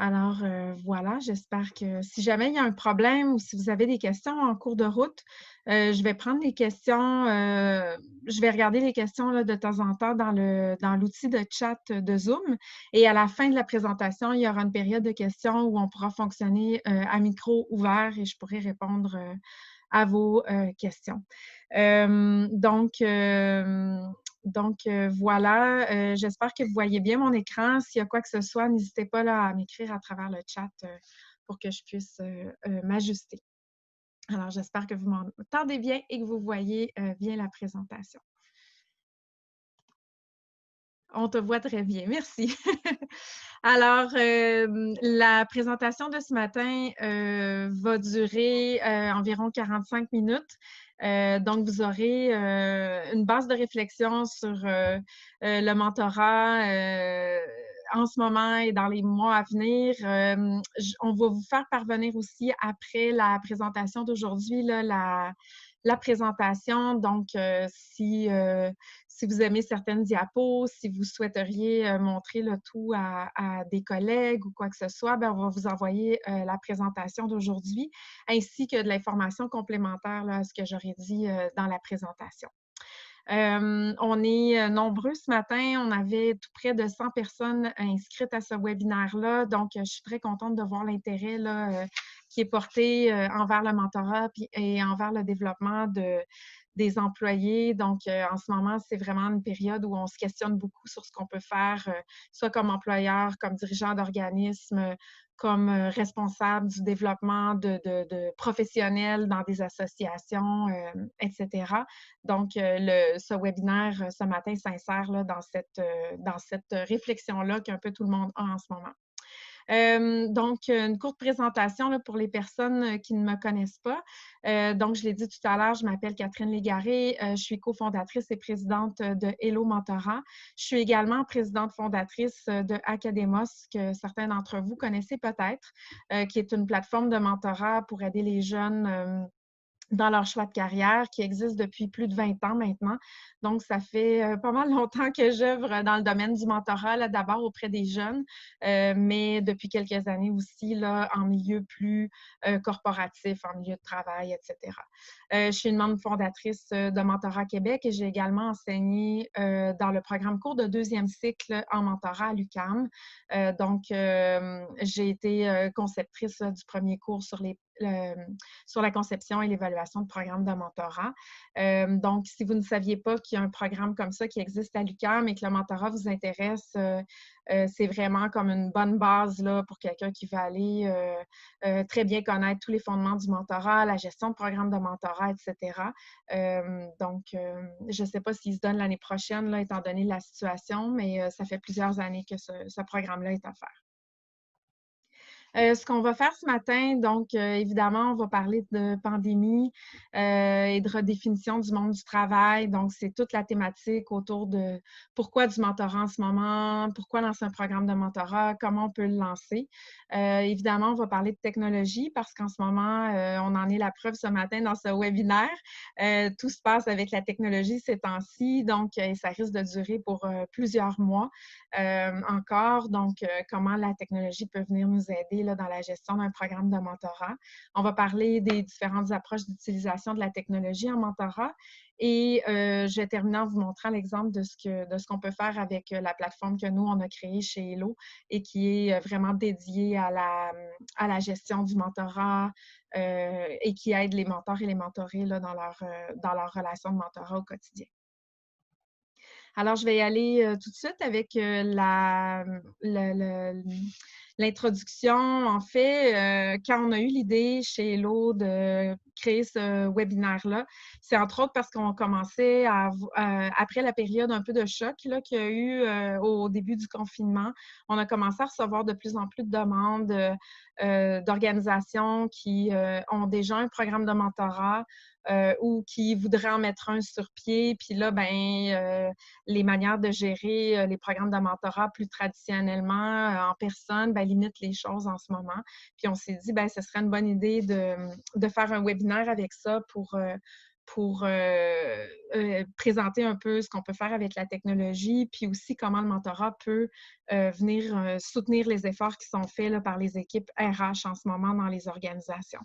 Alors, voilà, j'espère que si jamais il y a un problème ou si vous avez des questions en cours de route, je vais prendre les questions, je vais regarder les questions là, de temps en temps dans l'outil de chat de Zoom et à la fin de la présentation, il y aura une période de questions où on pourra fonctionner, à micro ouvert et je pourrai répondre, à vos, questions. Voilà, j'espère que vous voyez bien mon écran. S'il y a quoi que ce soit, n'hésitez pas là, à m'écrire à travers le chat, pour que je puisse, m'ajuster. Alors j'espère que vous m'entendez bien et que vous voyez, bien la présentation. On te voit très bien, merci. Alors, la présentation de ce matin, va durer, environ 45 minutes. Donc vous aurez, une base de réflexion sur, le mentorat, en ce moment et dans les mois à venir. On va vous faire parvenir aussi après la présentation d'aujourd'hui là, la présentation. Donc, si vous aimez certaines diapos, si vous souhaiteriez, montrer le tout à des collègues ou quoi que ce soit, ben, on va vous envoyer, la présentation d'aujourd'hui, ainsi que de l'information complémentaire là, à ce que j'aurais dit, dans la présentation. On est, nombreux ce matin. On avait tout près de 100 personnes inscrites à ce webinaire-là. Donc, je suis très contente de voir l'intérêt là, qui est porté, envers le mentorat puis et envers le développement des employés. Donc, en ce moment, c'est vraiment une période où on se questionne beaucoup sur ce qu'on peut faire, soit comme employeur, comme dirigeant d'organisme, comme, responsable du développement de professionnels dans des associations, et cetera. Donc, ce webinaire, ce matin s'insère là, dans cette réflexion-là qu'un peu tout le monde a en ce moment. Donc, une courte présentation là, pour les personnes qui ne me connaissent pas. Donc, je l'ai dit tout à l'heure, je m'appelle Catherine Légaré, je suis cofondatrice et présidente de Hello Mentorat. Je suis également présidente fondatrice de Academos, que certains d'entre vous connaissez peut-être, qui est une plateforme de mentorat pour aider les jeunes dans leur choix de carrière qui existe depuis plus de 20 ans maintenant. Donc, ça fait pas mal longtemps que j'œuvre dans le domaine du mentorat, là, d'abord auprès des jeunes, mais depuis quelques années aussi là, en milieu plus corporatif, en milieu de travail, etc. Je suis une membre fondatrice de Mentorat Québec et j'ai également enseigné dans le programme cours de deuxième cycle en mentorat à l'UQAM. Donc, j'ai été conceptrice là, du premier cours sur la conception et l'évaluation de programmes de mentorat. Donc, si vous ne saviez pas qu'il y a un programme comme ça qui existe à l'UQAM et que le mentorat vous intéresse, c'est vraiment comme une bonne base là, pour quelqu'un qui veut aller très bien connaître tous les fondements du mentorat, la gestion de programmes de mentorat, etc. Donc, je ne sais pas s'il se donne l'année prochaine, là, étant donné la situation, mais ça fait plusieurs années que ce programme-là est offert. Ce qu'on va faire ce matin, donc, évidemment, on va parler de pandémie, et de redéfinition du monde du travail. Donc, c'est toute la thématique autour de pourquoi du mentorat en ce moment, pourquoi lancer un programme de mentorat, comment on peut le lancer. Évidemment, on va parler de technologie parce qu'en ce moment, on en est la preuve ce matin dans ce webinaire. Tout se passe avec la technologie ces temps-ci, donc, ça risque de durer pour, plusieurs mois, encore. Donc, comment la technologie peut venir nous aider là, dans la gestion d'un programme de mentorat. On va parler des différentes approches d'utilisation de la technologie en mentorat et je vais terminer en vous montrant l'exemple de ce qu'on peut faire avec la plateforme que nous, on a créée chez Hello et qui est vraiment dédiée à la gestion du mentorat et qui aide les mentors et les mentorés là, dans leur relation de mentorat au quotidien. Alors, je vais y aller tout de suite avec l'introduction. En fait, quand on a eu l'idée chez Hello de créer ce webinaire-là, c'est entre autres parce qu'on commençait après la période un peu de choc là, qu'il y a eu au début du confinement, on a commencé à recevoir de plus en plus de demandes d'organisations qui ont déjà un programme de mentorat ou qui voudraient en mettre un sur pied. Puis là, les manières de gérer les programmes de mentorat plus traditionnellement en personne, limitent les choses en ce moment. Puis on s'est dit, ce serait une bonne idée de faire un webinaire avec ça pour présenter un peu ce qu'on peut faire avec la technologie, puis aussi comment le mentorat peut venir soutenir les efforts qui sont faits là, par les équipes RH en ce moment dans les organisations.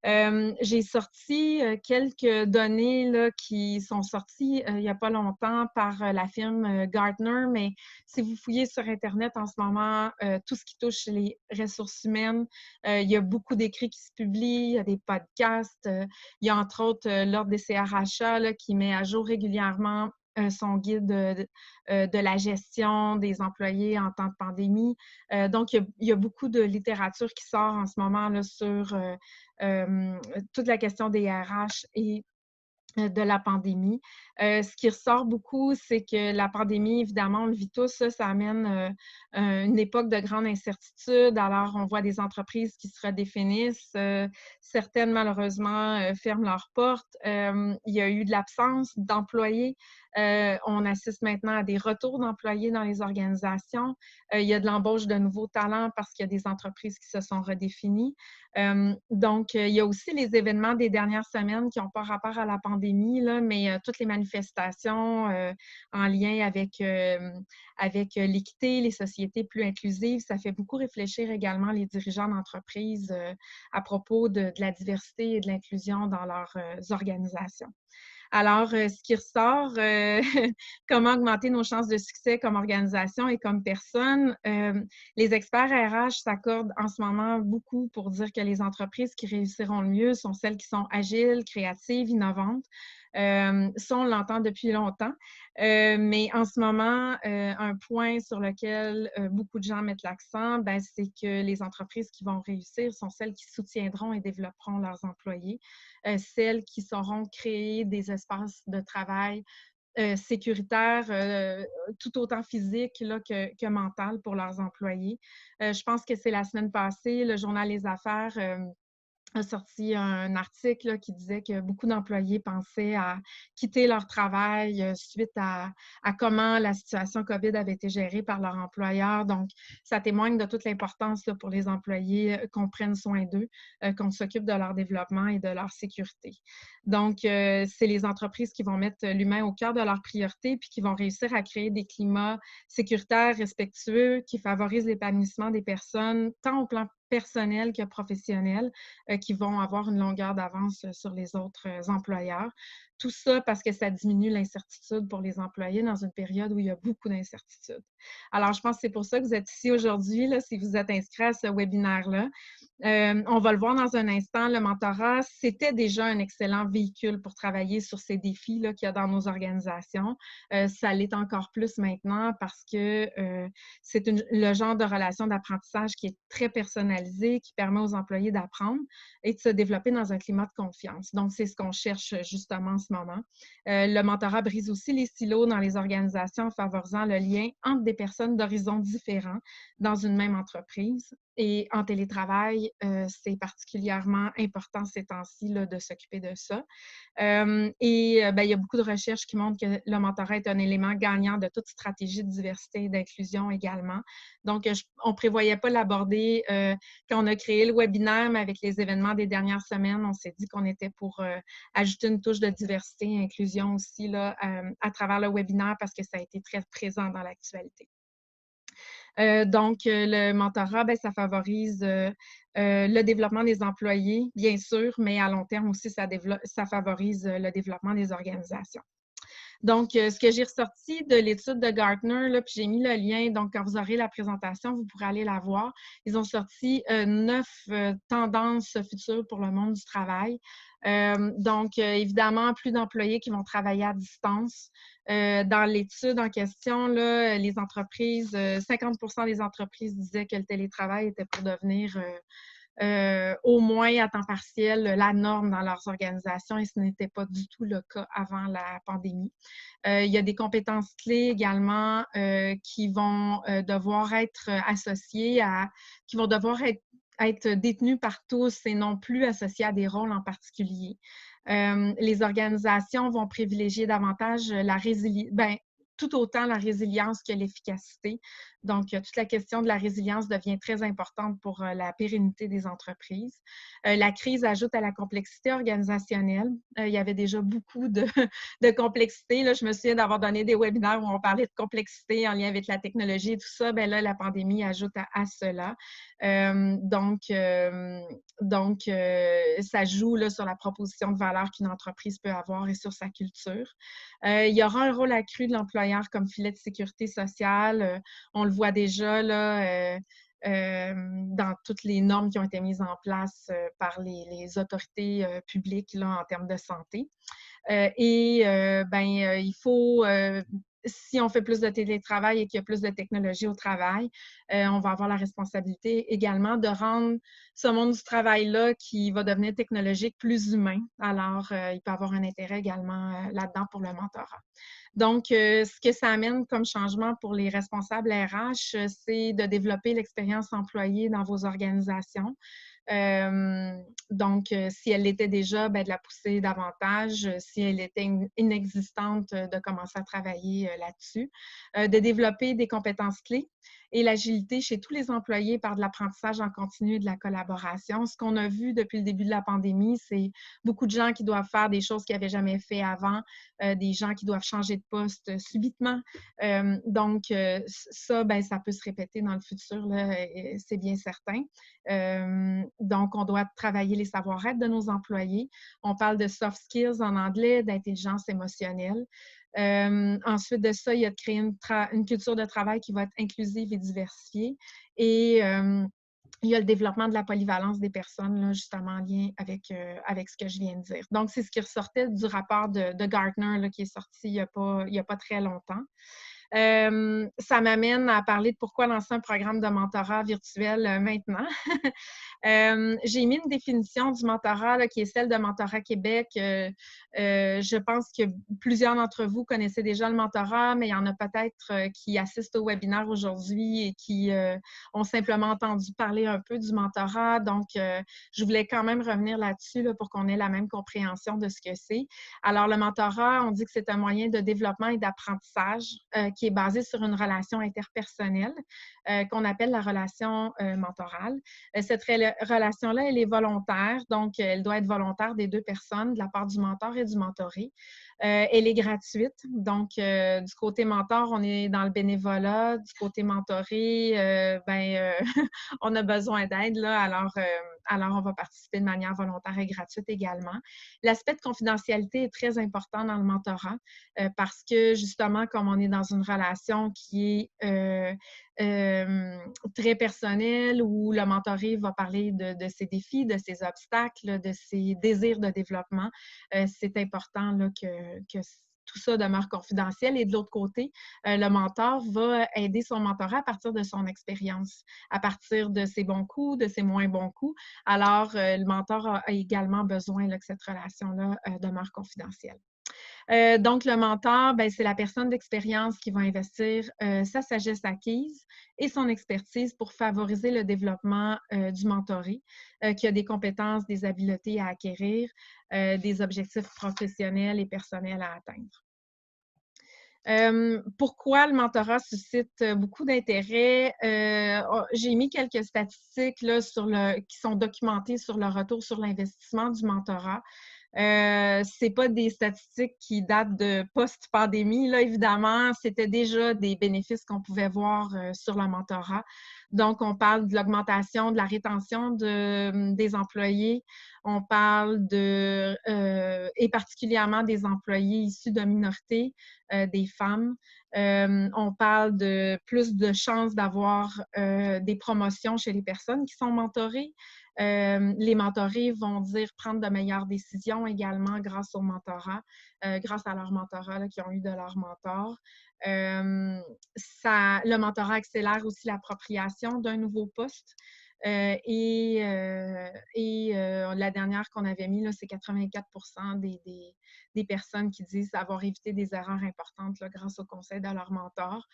J'ai sorti quelques données là, qui sont sorties il n'y a pas longtemps par la firme Gartner, mais si vous fouillez sur Internet en ce moment, tout ce qui touche les ressources humaines, il y a beaucoup d'écrits qui se publient, il y a des podcasts, il y a entre autres l'Ordre des CRHA là, qui met à jour régulièrement son guide de la gestion des employés en temps de pandémie. Donc, il y a beaucoup de littérature qui sort en ce moment là, sur toute la question des RH et de la pandémie. Ce qui ressort beaucoup, c'est que la pandémie, évidemment, on le vit tous, ça amène une époque de grande incertitude. Alors, on voit des entreprises qui se redéfinissent. Certaines, malheureusement, ferment leurs portes. Il y a eu de l'absence d'employés. On assiste maintenant à des retours d'employés dans les organisations. Il y a de l'embauche de nouveaux talents parce qu'il y a des entreprises qui se sont redéfinies. Donc, il y a aussi les événements des dernières semaines qui n'ont pas rapport à la pandémie, là, mais toutes les manifestations en lien avec l'équité, les sociétés plus inclusives, ça fait beaucoup réfléchir également les dirigeants d'entreprises à propos de la diversité et de l'inclusion dans leurs organisations. Alors, ce qui ressort, comment augmenter nos chances de succès comme organisation et comme personne, les experts RH s'accordent en ce moment beaucoup pour dire que les entreprises qui réussiront le mieux sont celles qui sont agiles, créatives, innovantes. Ça, on l'entend depuis longtemps. Mais en ce moment, un point sur lequel beaucoup de gens mettent l'accent, ben, c'est que les entreprises qui vont réussir sont celles qui soutiendront et développeront leurs employés, celles qui sauront créer des espaces de travail sécuritaires, tout autant physiques là, que mentales pour leurs employés. Je pense que c'est la semaine passée, le journal Les Affaires a sorti un article là, qui disait que beaucoup d'employés pensaient à quitter leur travail suite à comment la situation COVID avait été gérée par leur employeur. Donc, ça témoigne de toute l'importance là, pour les employés qu'on prenne soin d'eux, qu'on s'occupe de leur développement et de leur sécurité. Donc, c'est les entreprises qui vont mettre l'humain au cœur de leurs priorités puis qui vont réussir à créer des climats sécuritaires, respectueux, qui favorisent l'épanouissement des personnes, tant au plan personnel que professionnel, qui vont avoir une longueur d'avance sur les autres employeurs. Tout ça parce que ça diminue l'incertitude pour les employés dans une période où il y a beaucoup d'incertitudes. Alors, je pense que c'est pour ça que vous êtes ici aujourd'hui, là, si vous êtes inscrit à ce webinaire-là. On va le voir dans un instant, le mentorat, c'était déjà un excellent véhicule pour travailler sur ces défis là, qu'il y a dans nos organisations. Ça l'est encore plus maintenant parce que c'est le genre de relation d'apprentissage qui est très personnalisé, qui permet aux employés d'apprendre et de se développer dans un climat de confiance. Donc, c'est ce qu'on cherche justement en ce moment. Le mentorat brise aussi les silos dans les organisations en favorisant le lien entre des personnes d'horizons différents dans une même entreprise. Et en télétravail, c'est particulièrement important ces temps-ci là, de s'occuper de ça. Ben, il y a beaucoup de recherches qui montrent que le mentorat est un élément gagnant de toute stratégie de diversité et d'inclusion également. Donc, on ne prévoyait pas l'aborder quand on a créé le webinaire, mais avec les événements des dernières semaines, on s'est dit qu'on était pour ajouter une touche de diversité et inclusion aussi là, à travers le webinaire parce que ça a été très présent dans l'actualité. Donc, le mentorat, ben, ça favorise le développement des employés, bien sûr, mais à long terme aussi, ça favorise le développement des organisations. Donc, ce que j'ai ressorti de l'étude de Gartner, là, puis j'ai mis le lien, donc quand vous aurez la présentation, vous pourrez aller la voir. Ils ont sorti 9 tendances futures pour le monde du travail. Donc, évidemment, plus d'employés qui vont travailler à distance. Dans l'étude en question, là, les entreprises, 50% des entreprises disaient que le télétravail était pour devenir au moins à temps partiel la norme dans leurs organisations et ce n'était pas du tout le cas avant la pandémie. Il y a des compétences clés également qui vont devoir être associées qui vont devoir être détenues par tous et non plus associées à des rôles en particulier. Les organisations vont privilégier davantage la résilience, tout autant la résilience que l'efficacité. Donc, toute la question de la résilience devient très importante pour la pérennité des entreprises. La crise ajoute à la complexité organisationnelle. Il y avait déjà beaucoup de complexité. Là, je me souviens d'avoir donné des webinaires où on parlait de complexité en lien avec la technologie et tout ça. Bien là, la pandémie ajoute à cela. Ça joue là, sur la proposition de valeur qu'une entreprise peut avoir et sur sa culture. Il y aura un rôle accru de l'employeur comme filet de sécurité sociale. On le voit déjà là, dans toutes les normes qui ont été mises en place par les autorités publiques là, en termes de santé. Il faut, si on fait plus de télétravail et qu'il y a plus de technologie au travail, on va avoir la responsabilité également de rendre ce monde du travail-là qui va devenir technologique plus humain. Alors, il peut y avoir un intérêt également là-dedans pour le mentorat. Donc, ce que ça amène comme changement pour les responsables RH, c'est de développer l'expérience employée dans vos organisations. Si elle l'était déjà, bien, de la pousser davantage. Si elle était inexistante, de commencer à travailler là-dessus. De développer des compétences clés et l'agilité chez tous les employés par de l'apprentissage en continu et de la collaboration. Ce qu'on a vu depuis le début de la pandémie, c'est beaucoup de gens qui doivent faire des choses qu'ils n'avaient jamais fait avant, des gens qui doivent changer de poste subitement. Ça, ben, ça peut se répéter dans le futur, c'est bien certain. Donc, on doit travailler les savoir-être de nos employés. On parle de soft skills en anglais, d'intelligence émotionnelle. Ensuite de ça, il y a de créer une culture de travail qui va être inclusive et diversifiée. Et il y a le développement de la polyvalence des personnes, là, justement en lien avec ce que je viens de dire. Donc, c'est ce qui ressortait du rapport de Gartner là, qui est sorti il y a pas très longtemps. Ça m'amène à parler de pourquoi lancer un programme de mentorat virtuel maintenant. J'ai mis une définition du mentorat là, qui est celle de Mentorat Québec. Je pense que plusieurs d'entre vous connaissez déjà le mentorat, mais il y en a peut-être qui assistent au webinaire aujourd'hui et qui ont simplement entendu parler un peu du mentorat. Donc, je voulais quand même revenir là-dessus là, pour qu'on ait la même compréhension de ce que c'est. Alors, le mentorat, on dit que c'est un moyen de développement et d'apprentissage qui est basé sur une relation interpersonnelle qu'on appelle la relation mentorale. Cette relation-là, elle est volontaire, donc elle doit être volontaire des deux personnes, de la part du mentor et du mentoré. Elle est gratuite, donc du côté mentor, on est dans le bénévolat, du côté mentoré, on a besoin d'aide, là, alors on va participer de manière volontaire et gratuite également. L'aspect de confidentialité est très important dans le mentorat parce que justement, comme on est dans une relation qui est très personnelle où le mentoré va parler de ses défis, de ses obstacles, de ses désirs de développement, c'est important là, que tout ça demeure confidentiel. Et de l'autre côté, le mentor va aider son mentorat à partir de son expérience, à partir de ses bons coups, de ses moins bons coups. Alors, le mentor a également besoin là, que cette relation-là demeure confidentielle. Donc, le mentor, ben, c'est la personne d'expérience qui va investir sa sagesse acquise et son expertise pour favoriser le développement du mentoré, qui a des compétences, des habiletés à acquérir, des objectifs professionnels et personnels à atteindre. Pourquoi le mentorat suscite beaucoup d'intérêt? J'ai mis quelques statistiques là, qui sont documentées sur le retour sur l'investissement du mentorat. C'est pas des statistiques qui datent de post-pandémie, là, évidemment. C'était déjà des bénéfices qu'on pouvait voir sur le mentorat. Donc, on parle de l'augmentation de la rétention des employés. On parle et particulièrement des employés issus de minorités, des femmes. On parle de plus de chances d'avoir des promotions chez les personnes qui sont mentorées. Les mentorés vont dire prendre de meilleures décisions également grâce au mentorat, grâce à leur mentorat qu'ils ont eu de leur mentor. Le mentorat accélère aussi l'appropriation d'un nouveau poste. La dernière qu'on avait mis, c'est 84 des personnes qui disent avoir évité des erreurs importantes là, grâce au conseil de leur mentor.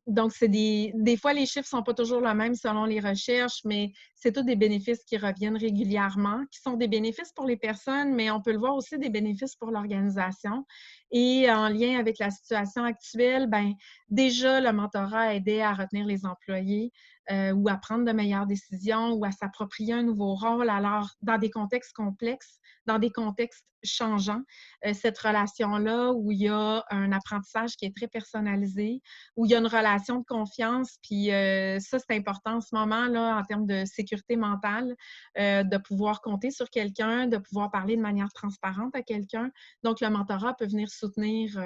Donc, des fois, les chiffres ne sont pas toujours les mêmes selon les recherches, mais c'est tous des bénéfices qui reviennent régulièrement, qui sont des bénéfices pour les personnes, mais on peut le voir aussi des bénéfices pour l'organisation. Et en lien avec la situation actuelle, ben, déjà, le mentorat aidait à retenir les employés ou à prendre de meilleures décisions ou à s'approprier un nouveau rôle. Alors, dans des contextes complexes, dans des contextes changeants, cette relation-là où il y a un apprentissage qui est très personnalisé, où il y a une relation de confiance, puis ça, c'est important en ce moment, là, en termes de sécurité mentale, de pouvoir compter sur quelqu'un, de pouvoir parler de manière transparente à quelqu'un. Donc, le mentorat peut venir soutenir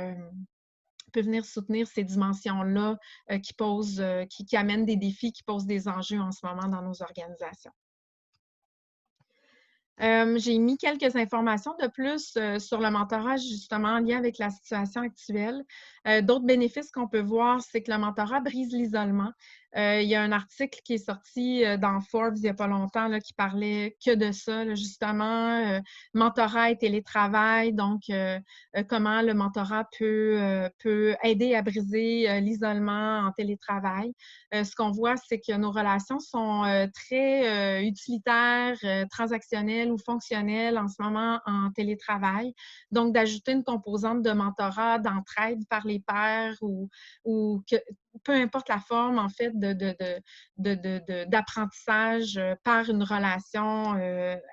ces dimensions-là qui amènent des défis, qui posent des enjeux en ce moment dans nos organisations. J'ai mis quelques informations de plus sur le mentorat, justement, en lien avec la situation actuelle. D'autres bénéfices qu'on peut voir, c'est que le mentorat brise l'isolement. Il y a un article qui est sorti dans Forbes il n'y a pas longtemps là, qui parlait que de ça, là, justement, mentorat et télétravail. Donc, comment le mentorat peut aider à briser l'isolement en télétravail. Ce qu'on voit, c'est que nos relations sont très utilitaires, transactionnelles ou fonctionnelles en ce moment en télétravail. Donc, d'ajouter une composante de mentorat, d'entraide par les pairs ou que, peu importe la forme, en fait, d'apprentissage par une relation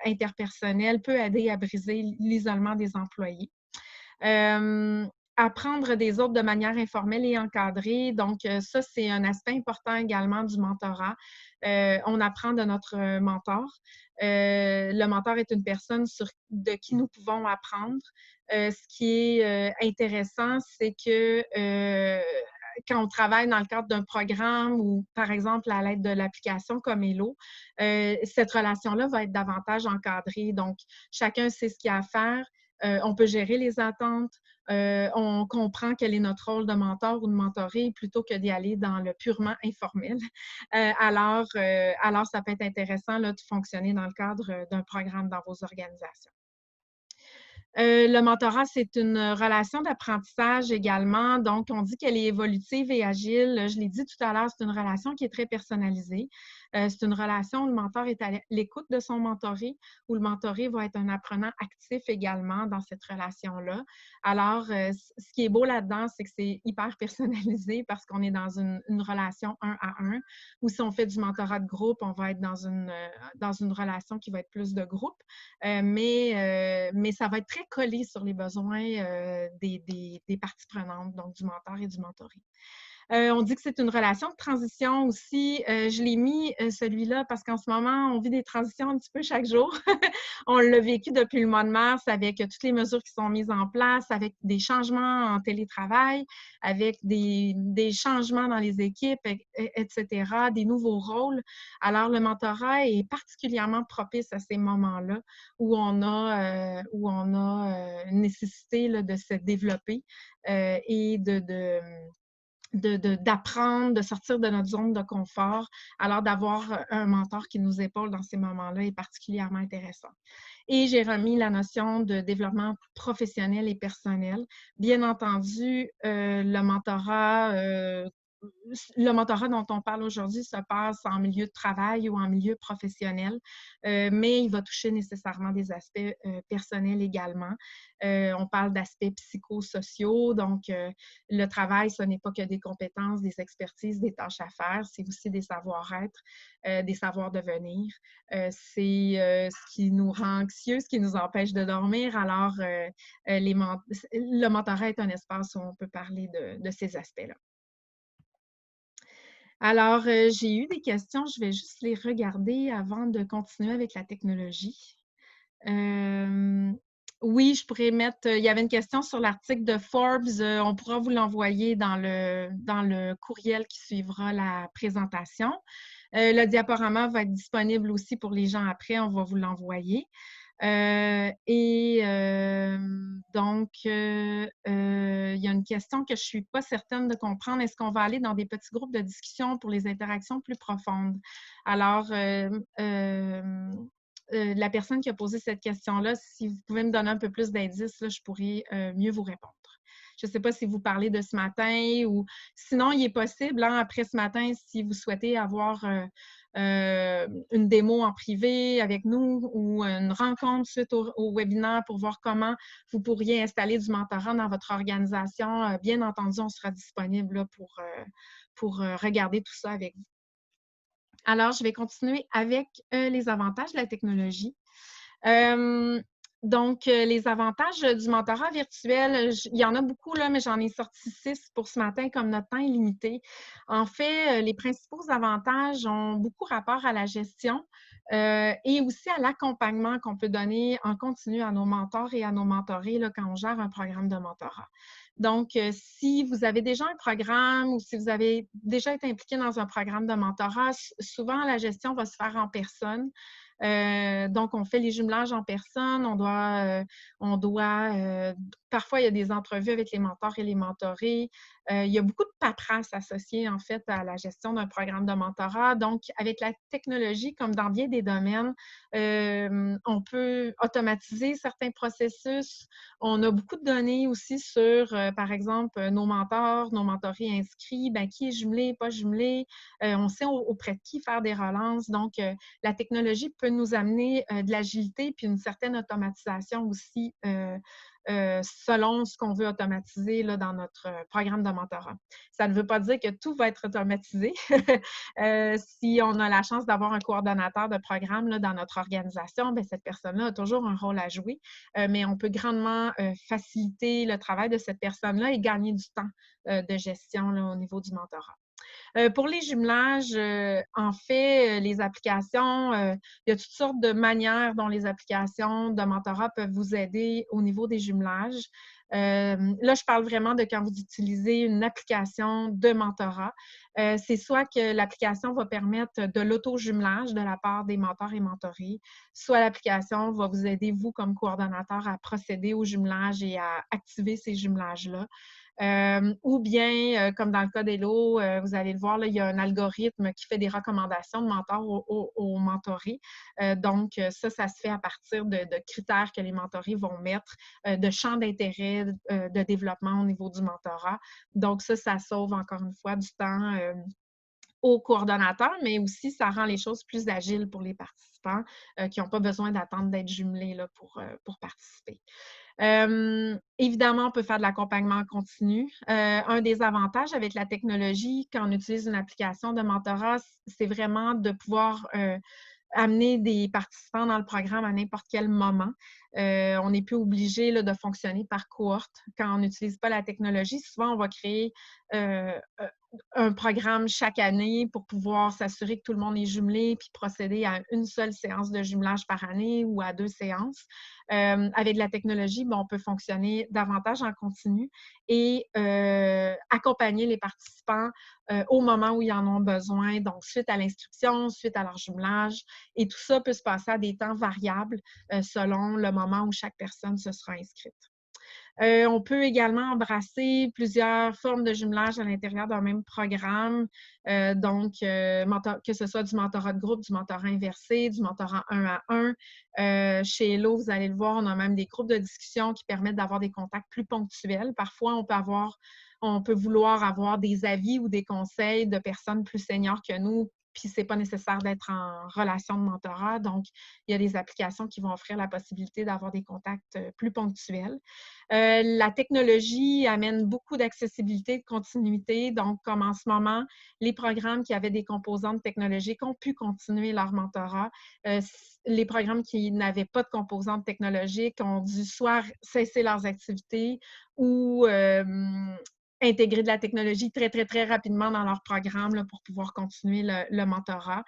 interpersonnelle peut aider à briser l'isolement des employés. Apprendre des autres de manière informelle et encadrée. Donc, ça, c'est un aspect important également du mentorat. On apprend de notre mentor. Le mentor est une personne de qui nous pouvons apprendre. Ce qui est intéressant, c'est que quand on travaille dans le cadre d'un programme ou, par exemple, à l'aide de l'application comme Hello, cette relation-là va être davantage encadrée. Donc, chacun sait ce qu'il a à faire. On peut gérer les attentes. On comprend quel est notre rôle de mentor ou de mentoré plutôt que d'y aller dans le purement informel. Alors, ça peut être intéressant là, de fonctionner dans le cadre d'un programme dans vos organisations. Le mentorat, c'est une relation d'apprentissage également. Donc, on dit qu'elle est évolutive et agile. Je l'ai dit tout à l'heure, c'est une relation qui est très personnalisée. C'est une relation où le mentor est à l'écoute de son mentoré, où le mentoré va être un apprenant actif également dans cette relation-là. Alors, ce qui est beau là-dedans, c'est que c'est hyper personnalisé parce qu'on est dans une relation un à un, ou si on fait du mentorat de groupe, on va être dans une relation qui va être plus de groupe. Mais ça va être très collé sur les besoins des parties prenantes, donc du mentor et du mentoré. On dit que c'est une relation de transition aussi. Je l'ai mis celui-là parce qu'en ce moment, on vit des transitions un petit peu chaque jour. On l'a vécu depuis le mois de mars avec toutes les mesures qui sont mises en place, avec des changements en télétravail, avec des changements dans les équipes, etc., des nouveaux rôles. Alors, le mentorat est particulièrement propice à ces moments-là où on a une nécessité là, de se développer et d'apprendre, de sortir de notre zone de confort. Alors, d'avoir un mentor qui nous épaule dans ces moments-là est particulièrement intéressant. Et j'ai remis la notion de développement professionnel et personnel. Bien entendu, le mentorat dont on parle aujourd'hui se passe en milieu de travail ou en milieu professionnel, mais il va toucher nécessairement des aspects personnels également. On parle d'aspects psychosociaux, donc le travail, ce n'est pas que des compétences, des expertises, des tâches à faire, c'est aussi des savoir-être, des savoirs-devenir. C'est ce qui nous rend anxieux, ce qui nous empêche de dormir. Alors, le mentorat est un espace où on peut parler de ces aspects-là. Alors, j'ai eu des questions, je vais juste les regarder avant de continuer avec la technologie. Oui, je pourrais mettre, il y avait une question sur l'article de Forbes, on pourra vous l'envoyer dans le courriel qui suivra la présentation. Le diaporama va être disponible aussi pour les gens après, on va vous l'envoyer. Il y a une question que je ne suis pas certaine de comprendre. Est-ce qu'on va aller dans des petits groupes de discussion pour les interactions plus profondes? Alors, la personne qui a posé cette question-là, si vous pouvez me donner un peu plus d'indices, là, je pourrais mieux vous répondre. Je ne sais pas si vous parlez de ce matin ou sinon, il est possible, hein, après ce matin, si vous souhaitez avoir une démo en privé avec nous ou une rencontre suite au webinaire pour voir comment vous pourriez installer du mentorat dans votre organisation. Bien entendu, on sera disponible là, pour regarder tout ça avec vous. Alors, je vais continuer avec les avantages de la technologie. Les avantages du mentorat virtuel, il y en a beaucoup, là, mais j'en ai sorti 6 pour ce matin, comme notre temps est limité. En fait, les principaux avantages ont beaucoup rapport à la gestion et aussi à l'accompagnement qu'on peut donner en continu à nos mentors et à nos mentorés là, quand on gère un programme de mentorat. Donc, si vous avez déjà un programme ou si vous avez déjà été impliqué dans un programme de mentorat, souvent la gestion va se faire en personne. Donc, on fait les jumelages en personne. Parfois, il y a des entrevues avec les mentors et les mentorés. Il y a beaucoup de paperasse associée, en fait, à la gestion d'un programme de mentorat. Donc, avec la technologie, comme dans bien des domaines, on peut automatiser certains processus. On a beaucoup de données aussi sur, par exemple, nos mentors, nos mentorés inscrits, qui est jumelé, pas jumelé. On sait auprès de qui faire des relances. Donc, la technologie peut nous amener de l'agilité puis une certaine automatisation aussi selon ce qu'on veut automatiser là, dans notre programme de mentorat. Ça ne veut pas dire que tout va être automatisé. Si on a la chance d'avoir un coordonnateur de programme là, dans notre organisation, cette personne-là a toujours un rôle à jouer, mais on peut grandement faciliter le travail de cette personne-là et gagner du temps de gestion là, au niveau du mentorat. Pour les jumelages, en fait, les applications, il y a toutes sortes de manières dont les applications de mentorat peuvent vous aider au niveau des jumelages. Là, je parle vraiment de quand vous utilisez une application de mentorat. C'est soit que l'application va permettre de l'auto-jumelage de la part des mentors et mentorés, soit l'application va vous aider, vous, comme coordonnateur, à procéder au jumelage et à activer ces jumelages-là. Ou bien, comme dans le cas d'Hello, vous allez le voir, là, il y a un algorithme qui fait des recommandations de mentors aux mentorés. Donc, ça se fait à partir de critères que les mentorés vont mettre, de champs d'intérêt, de développement au niveau du mentorat. Donc, ça sauve encore une fois du temps aux coordonnateurs, mais aussi ça rend les choses plus agiles pour les participants qui n'ont pas besoin d'attendre d'être jumelés là, pour participer. Évidemment, on peut faire de l'accompagnement continu. Un des avantages avec la technologie, quand on utilise une application de mentorat, c'est vraiment de pouvoir amener des participants dans le programme à n'importe quel moment. On n'est plus obligé là, de fonctionner par cohorte. Quand on n'utilise pas la technologie, souvent, on va créer un programme chaque année pour pouvoir s'assurer que tout le monde est jumelé puis procéder à une seule séance de jumelage par année ou à 2 séances. Avec la technologie, on peut fonctionner davantage en continu et accompagner les participants au moment où ils en ont besoin, donc suite à l'inscription, suite à leur jumelage. Et tout ça peut se passer à des temps variables selon le moment où chaque personne se sera inscrite. On peut également embrasser plusieurs formes de jumelage à l'intérieur d'un même programme. Que ce soit du mentorat de groupe, du mentorat inversé, du mentorat 1 à 1. Chez Hello, vous allez le voir, on a même des groupes de discussion qui permettent d'avoir des contacts plus ponctuels. Parfois, on peut vouloir avoir des avis ou des conseils de personnes plus seniors que nous, puis ce n'est pas nécessaire d'être en relation de mentorat. Donc, il y a des applications qui vont offrir la possibilité d'avoir des contacts plus ponctuels. La technologie amène beaucoup d'accessibilité, de continuité. Donc, comme en ce moment, les programmes qui avaient des composantes technologiques ont pu continuer leur mentorat. Les programmes qui n'avaient pas de composantes technologiques ont dû soit cesser leurs activités ou intégrer de la technologie très, très, très rapidement dans leur programme là, pour pouvoir continuer le mentorat.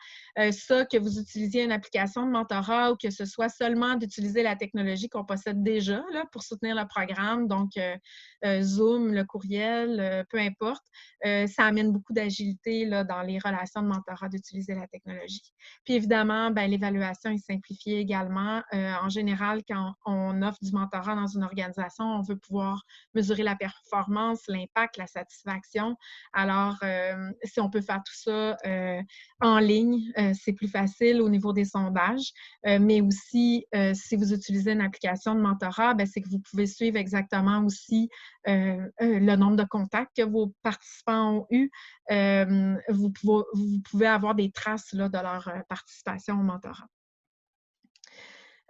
Ça, que vous utilisiez une application de mentorat ou que ce soit seulement d'utiliser la technologie qu'on possède déjà là, pour soutenir le programme, donc Zoom, le courriel, peu importe, ça amène beaucoup d'agilité là, dans les relations de mentorat d'utiliser la technologie. Puis évidemment, ben, l'évaluation est simplifiée également. En général, quand on offre du mentorat dans une organisation, on veut pouvoir mesurer la performance, l'impact, la satisfaction. Alors, si on peut faire tout ça en ligne, c'est plus facile au niveau des sondages. Mais aussi, si vous utilisez une application de mentorat, c'est que vous pouvez suivre exactement aussi le nombre de contacts que vos participants ont eu. Vous pouvez avoir des traces là, de leur participation au mentorat.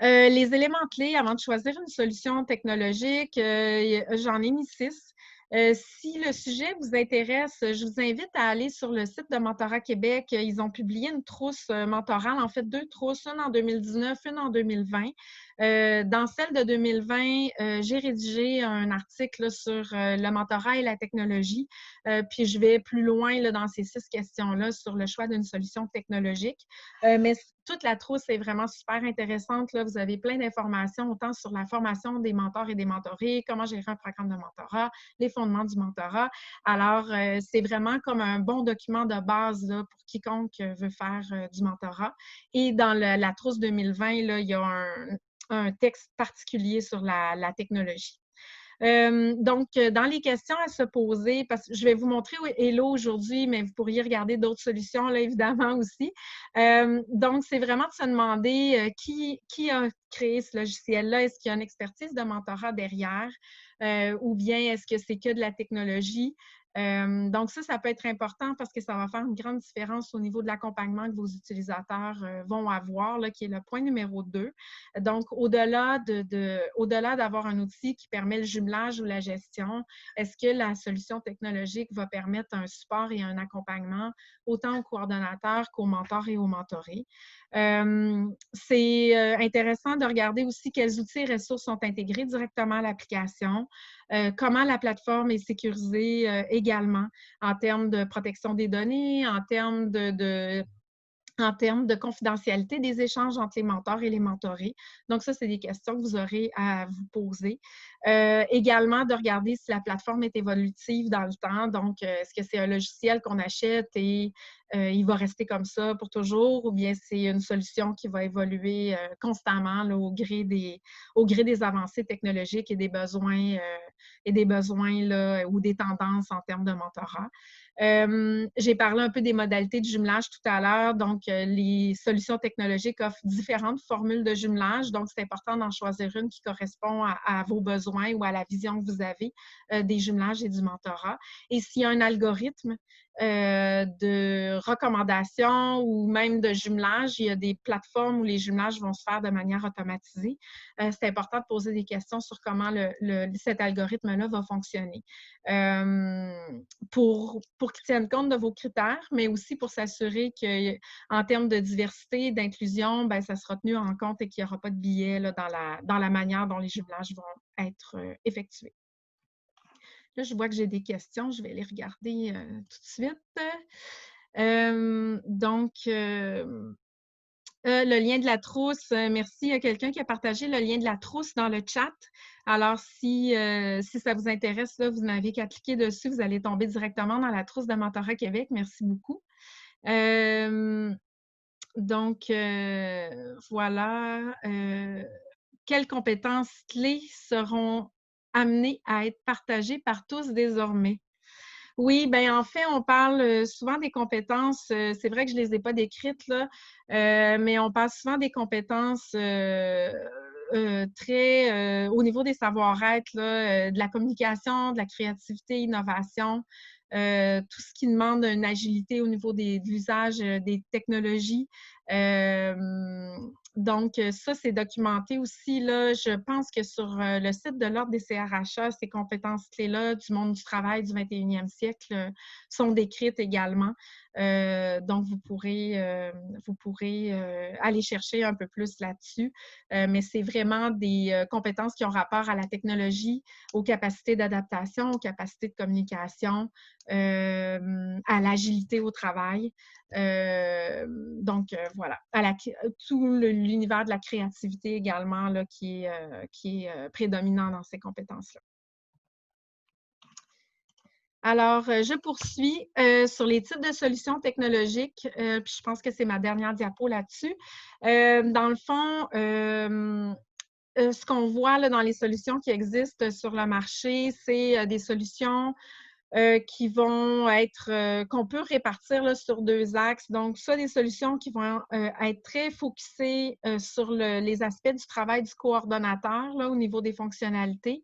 Les éléments clés avant de choisir une solution technologique, j'en ai mis 6. Si le sujet vous intéresse, je vous invite à aller sur le site de Mentorat Québec. Ils ont publié une trousse mentorale, en fait 2 trousses, une en 2019, une en 2020. Dans celle de 2020, j'ai rédigé un article sur le mentorat et la technologie. Puis je vais plus loin là, dans ces 6 questions-là sur le choix d'une solution technologique. Mais toute la trousse est vraiment super intéressante. Là. Vous avez plein d'informations, autant sur la formation des mentors et des mentorés, comment gérer un programme de mentorat, les fondements du mentorat. Alors, c'est vraiment comme un bon document de base là, pour quiconque veut faire du mentorat. Et dans la trousse 2020, là, il y a un texte particulier sur la technologie. Donc, dans les questions à se poser, parce que je vais vous montrer Hello aujourd'hui, mais vous pourriez regarder d'autres solutions, là, évidemment, aussi. Donc, c'est vraiment de se demander qui a créé ce logiciel-là? Est-ce qu'il y a une expertise de mentorat derrière? Ou bien est-ce que c'est que de la technologie? Donc, ça peut être important parce que ça va faire une grande différence au niveau de l'accompagnement que vos utilisateurs vont avoir, là, qui est le point numéro 2. Donc, au-delà d'avoir un outil qui permet le jumelage ou la gestion, est-ce que la solution technologique va permettre un support et un accompagnement autant aux coordonnateurs qu'aux mentors et aux mentorés? C'est intéressant de regarder aussi quels outils et ressources sont intégrés directement à l'application, comment la plateforme est sécurisée également en termes de protection des données, en termes de confidentialité des échanges entre les mentors et les mentorés. Donc, ça, c'est des questions que vous aurez à vous poser. Également, de regarder si la plateforme est évolutive dans le temps. Donc, est-ce que c'est un logiciel qu'on achète et il va rester comme ça pour toujours ou bien c'est une solution qui va évoluer constamment là, au gré des avancées technologiques et des besoins, là, ou des tendances en termes de mentorat. J'ai parlé un peu des modalités de jumelage tout à l'heure. Donc, les solutions technologiques offrent différentes formules de jumelage. Donc, c'est important d'en choisir une qui correspond à vos besoins ou à la vision que vous avez des jumelages et du mentorat. Et s'il y a un algorithme de recommandation ou même de jumelage, il y a des plateformes où les jumelages vont se faire de manière automatisée. C'est important de poser des questions sur comment cet algorithme-là va fonctionner. Pour qu'ils tiennent compte de vos critères, mais aussi pour s'assurer qu'en termes de diversité et d'inclusion, ça sera tenu en compte et qu'il n'y aura pas de biais là, dans la manière dont les jumelages vont être effectués. Là, je vois que j'ai des questions. Je vais les regarder tout de suite. Donc, le lien de la trousse, merci à quelqu'un qui a partagé le lien de la trousse dans le chat. Alors, si ça vous intéresse, là, vous n'avez qu'à cliquer dessus, vous allez tomber directement dans la trousse de Mentorat Québec. Merci beaucoup. Donc, voilà. Quelles compétences clés seront amenées à être partagées par tous désormais? Oui, bien, en fait, on parle souvent des compétences, c'est vrai que je ne les ai pas décrites, là, mais on parle souvent des compétences très au niveau des savoir-être, là, de la communication, de la créativité, innovation, tout ce qui demande une agilité au niveau de l'usage des technologies. Donc, ça, c'est documenté aussi. Là, je pense que sur le site de l'Ordre des CRHA, ces compétences clés-là du monde du travail du 21e siècle sont décrites également. Donc, vous pourrez aller chercher un peu plus là-dessus. Mais c'est vraiment des compétences qui ont rapport à la technologie, aux capacités d'adaptation, aux capacités de communication, à l'agilité au travail. Donc, voilà, tout l'univers de la créativité également là, qui est prédominant dans ces compétences-là. Alors, je poursuis sur les types de solutions technologiques, puis je pense que c'est ma dernière diapo là-dessus. Dans le fond, ce qu'on voit là, dans les solutions qui existent sur le marché, c'est des solutions qui vont être, qu'on peut répartir là, sur 2 axes. Donc, soit des solutions qui vont être très focusées sur les aspects du travail du coordonnateur là, au niveau des fonctionnalités,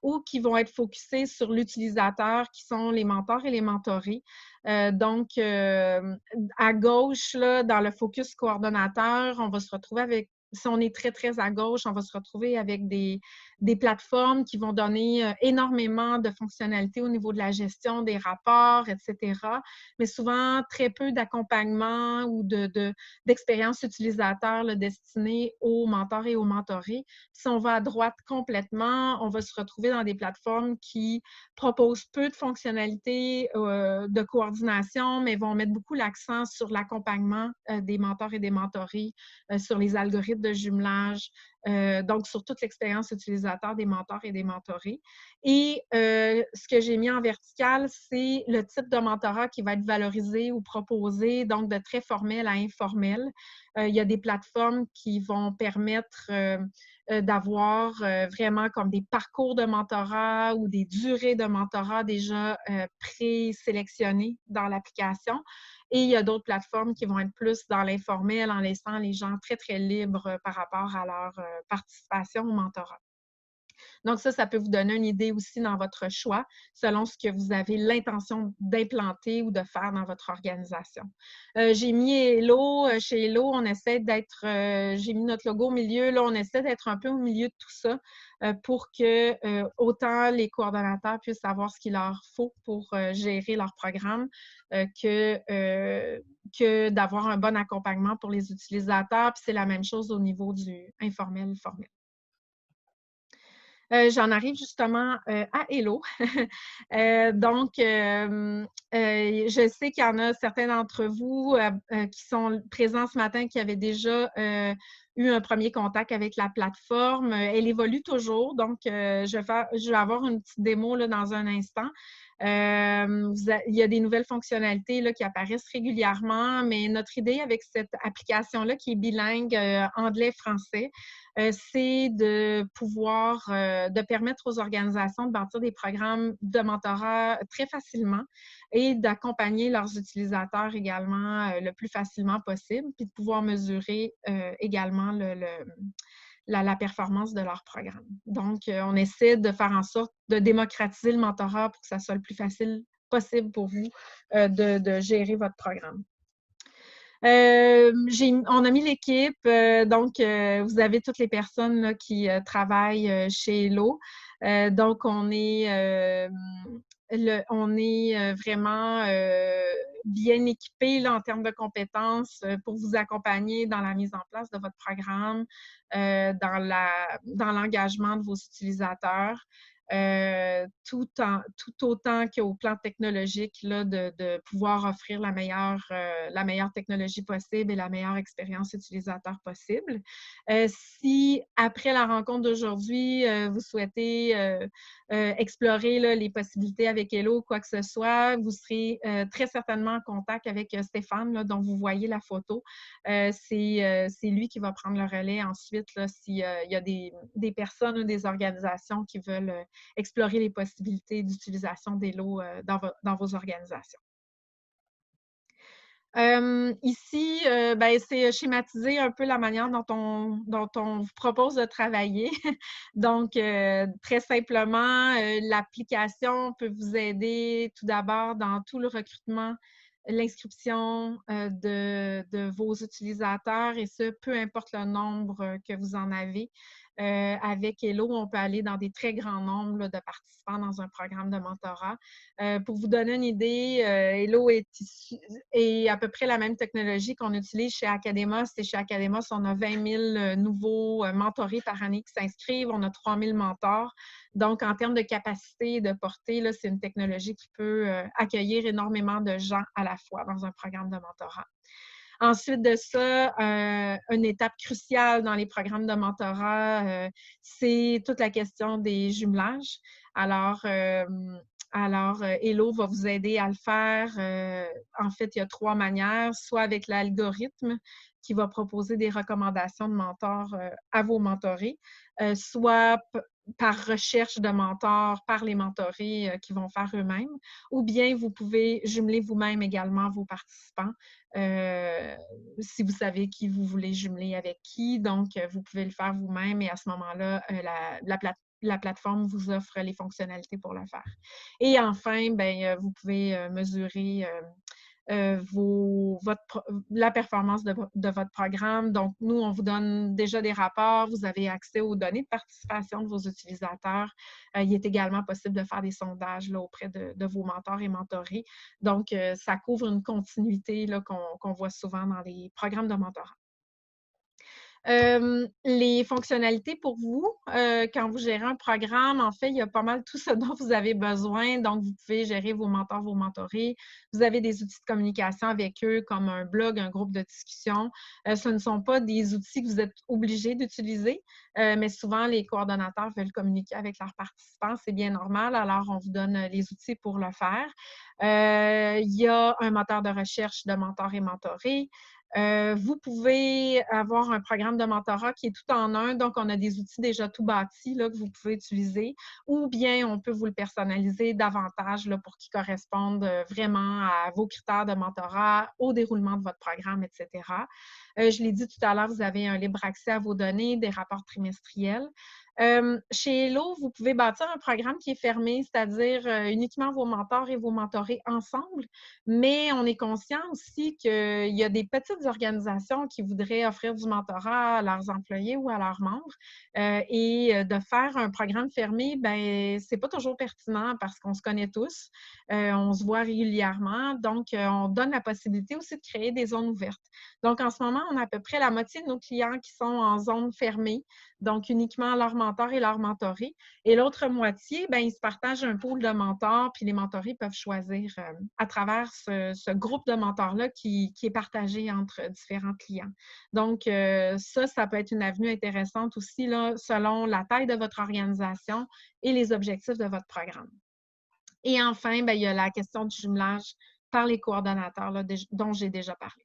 ou qui vont être focusées sur l'utilisateur, qui sont les mentors et les mentorés. Donc, à gauche, là, dans le focus coordonnateur, on va se retrouver avec, si on est très, très à gauche, on va se retrouver avec des plateformes qui vont donner énormément de fonctionnalités au niveau de la gestion des rapports, etc. Mais souvent, très peu d'accompagnement ou d'expérience utilisateur là, destinée aux mentors et aux mentorés. Si on va à droite complètement, on va se retrouver dans des plateformes qui proposent peu de fonctionnalités de coordination, mais vont mettre beaucoup l'accent sur l'accompagnement des mentors et des mentorés, sur les algorithmes de jumelage, donc sur toute l'expérience utilisateur des mentors et des mentorés. Et ce que j'ai mis en vertical, c'est le type de mentorat qui va être valorisé ou proposé, donc de très formel à informel. Il y a des plateformes qui vont permettre d'avoir vraiment comme des parcours de mentorat ou des durées de mentorat déjà présélectionnées dans l'application. Et il y a d'autres plateformes qui vont être plus dans l'informel en laissant les gens très, très libres par rapport à leur participation au mentorat. Donc ça peut vous donner une idée aussi dans votre choix, selon ce que vous avez l'intention d'implanter ou de faire dans votre organisation. J'ai mis Hello. Chez Hello, on essaie d'être, j'ai mis notre logo au milieu, là, on essaie d'être un peu au milieu de tout ça pour que autant les coordonnateurs puissent savoir ce qu'il leur faut pour gérer leur programme que d'avoir un bon accompagnement pour les utilisateurs. Puis c'est la même chose au niveau du informel-formel. J'en arrive justement à Hello. Donc, je sais qu'il y en a certains d'entre vous qui sont présents ce matin qui avaient déjà eu un premier contact avec la plateforme. Elle évolue toujours, donc je vais avoir une petite démo là, dans un instant. Il y a des nouvelles fonctionnalités là, qui apparaissent régulièrement, mais notre idée avec cette application-là qui est bilingue anglais-français, c'est de pouvoir, de permettre aux organisations de bâtir des programmes de mentorat très facilement et d'accompagner leurs utilisateurs également le plus facilement possible, puis de pouvoir mesurer également la performance de leur programme. Donc, on essaie de faire en sorte de démocratiser le mentorat pour que ça soit le plus facile possible pour vous de gérer votre programme. On a mis l'équipe, donc vous avez toutes les personnes là, qui travaillent chez Hello. Donc, on est vraiment bien équipé là, en termes de compétences pour vous accompagner dans la mise en place de votre programme, dans l'engagement de vos utilisateurs. Tout autant qu'au plan technologique, là, de pouvoir offrir la meilleure technologie possible et la meilleure expérience utilisateur possible. Si, après la rencontre d'aujourd'hui, vous souhaitez explorer là, les possibilités avec Hello ou quoi que ce soit, vous serez très certainement en contact avec Stéphane, là, dont vous voyez la photo. C'est lui qui va prendre le relais ensuite s'il y a des personnes ou des organisations qui veulent explorer les possibilités d'utilisation d'Hello dans vos organisations. Ici, c'est schématiser un peu la manière dont on vous propose de travailler. Donc, très simplement, l'application peut vous aider tout d'abord dans tout le recrutement, l'inscription de vos utilisateurs et ce, peu importe le nombre que vous en avez. Avec Hello, on peut aller dans des très grands nombres là, de participants dans un programme de mentorat. Pour vous donner une idée, Hello est à peu près la même technologie qu'on utilise chez Academos. Et chez Academos, on a 20 000 nouveaux mentorés par année qui s'inscrivent. On a 3 000 mentors. Donc, en termes de capacité et de portée, c'est une technologie qui peut accueillir énormément de gens à la fois dans un programme de mentorat. Ensuite de ça, une étape cruciale dans les programmes de mentorat, c'est toute la question des jumelages. Alors, Hello va vous aider à le faire. En fait, il y a 3 manières, soit avec l'algorithme qui va proposer des recommandations de mentors à vos mentorés, soit par recherche de mentors par les mentorés qui vont faire eux-mêmes, ou bien vous pouvez jumeler vous-même également vos participants si vous savez qui vous voulez jumeler avec qui. Donc, vous pouvez le faire vous-même et à ce moment-là, la plateforme vous offre les fonctionnalités pour le faire. Et enfin, vous pouvez mesurer la performance de votre programme. Donc, nous, on vous donne déjà des rapports. Vous avez accès aux données de participation de vos utilisateurs. Il est également possible de faire des sondages là, auprès de vos mentors et mentorés. Donc, ça couvre une continuité qu'on voit souvent dans les programmes de mentorat. Les fonctionnalités pour vous, quand vous gérez un programme, en fait, il y a pas mal tout ce dont vous avez besoin. Donc, vous pouvez gérer vos mentors, vos mentorés. Vous avez des outils de communication avec eux, comme un blog, un groupe de discussion. Ce ne sont pas des outils que vous êtes obligés d'utiliser, mais souvent, les coordonnateurs veulent communiquer avec leurs participants. C'est bien normal. Alors, on vous donne les outils pour le faire. Il y a un moteur de recherche de mentors et mentorés. Vous pouvez avoir un programme de mentorat qui est tout en un, donc on a des outils déjà tout bâtis là, que vous pouvez utiliser, ou bien on peut vous le personnaliser davantage là, pour qu'il corresponde vraiment à vos critères de mentorat, au déroulement de votre programme, etc. Je l'ai dit tout à l'heure, vous avez un libre accès à vos données, des rapports trimestriels. Chez Hello, vous pouvez bâtir un programme qui est fermé, c'est-à-dire uniquement vos mentors et vos mentorés ensemble, mais on est conscient aussi qu'il y a des petites organisations qui voudraient offrir du mentorat à leurs employés ou à leurs membres. Et de faire un programme fermé, c'est pas toujours pertinent parce qu'on se connaît tous, on se voit régulièrement, donc on donne la possibilité aussi de créer des zones ouvertes. Donc, en ce moment, on a à peu près la moitié de nos clients qui sont en zone fermée, donc uniquement leurs mentors et leurs mentorés. Et l'autre moitié, ils se partagent un pool de mentors, puis les mentorés peuvent choisir à travers ce groupe de mentors-là qui est partagé entre différents clients. Donc, ça peut être une avenue intéressante aussi, là, selon la taille de votre organisation et les objectifs de votre programme. Et enfin, il y a la question du jumelage par les coordonnateurs là, dont j'ai déjà parlé.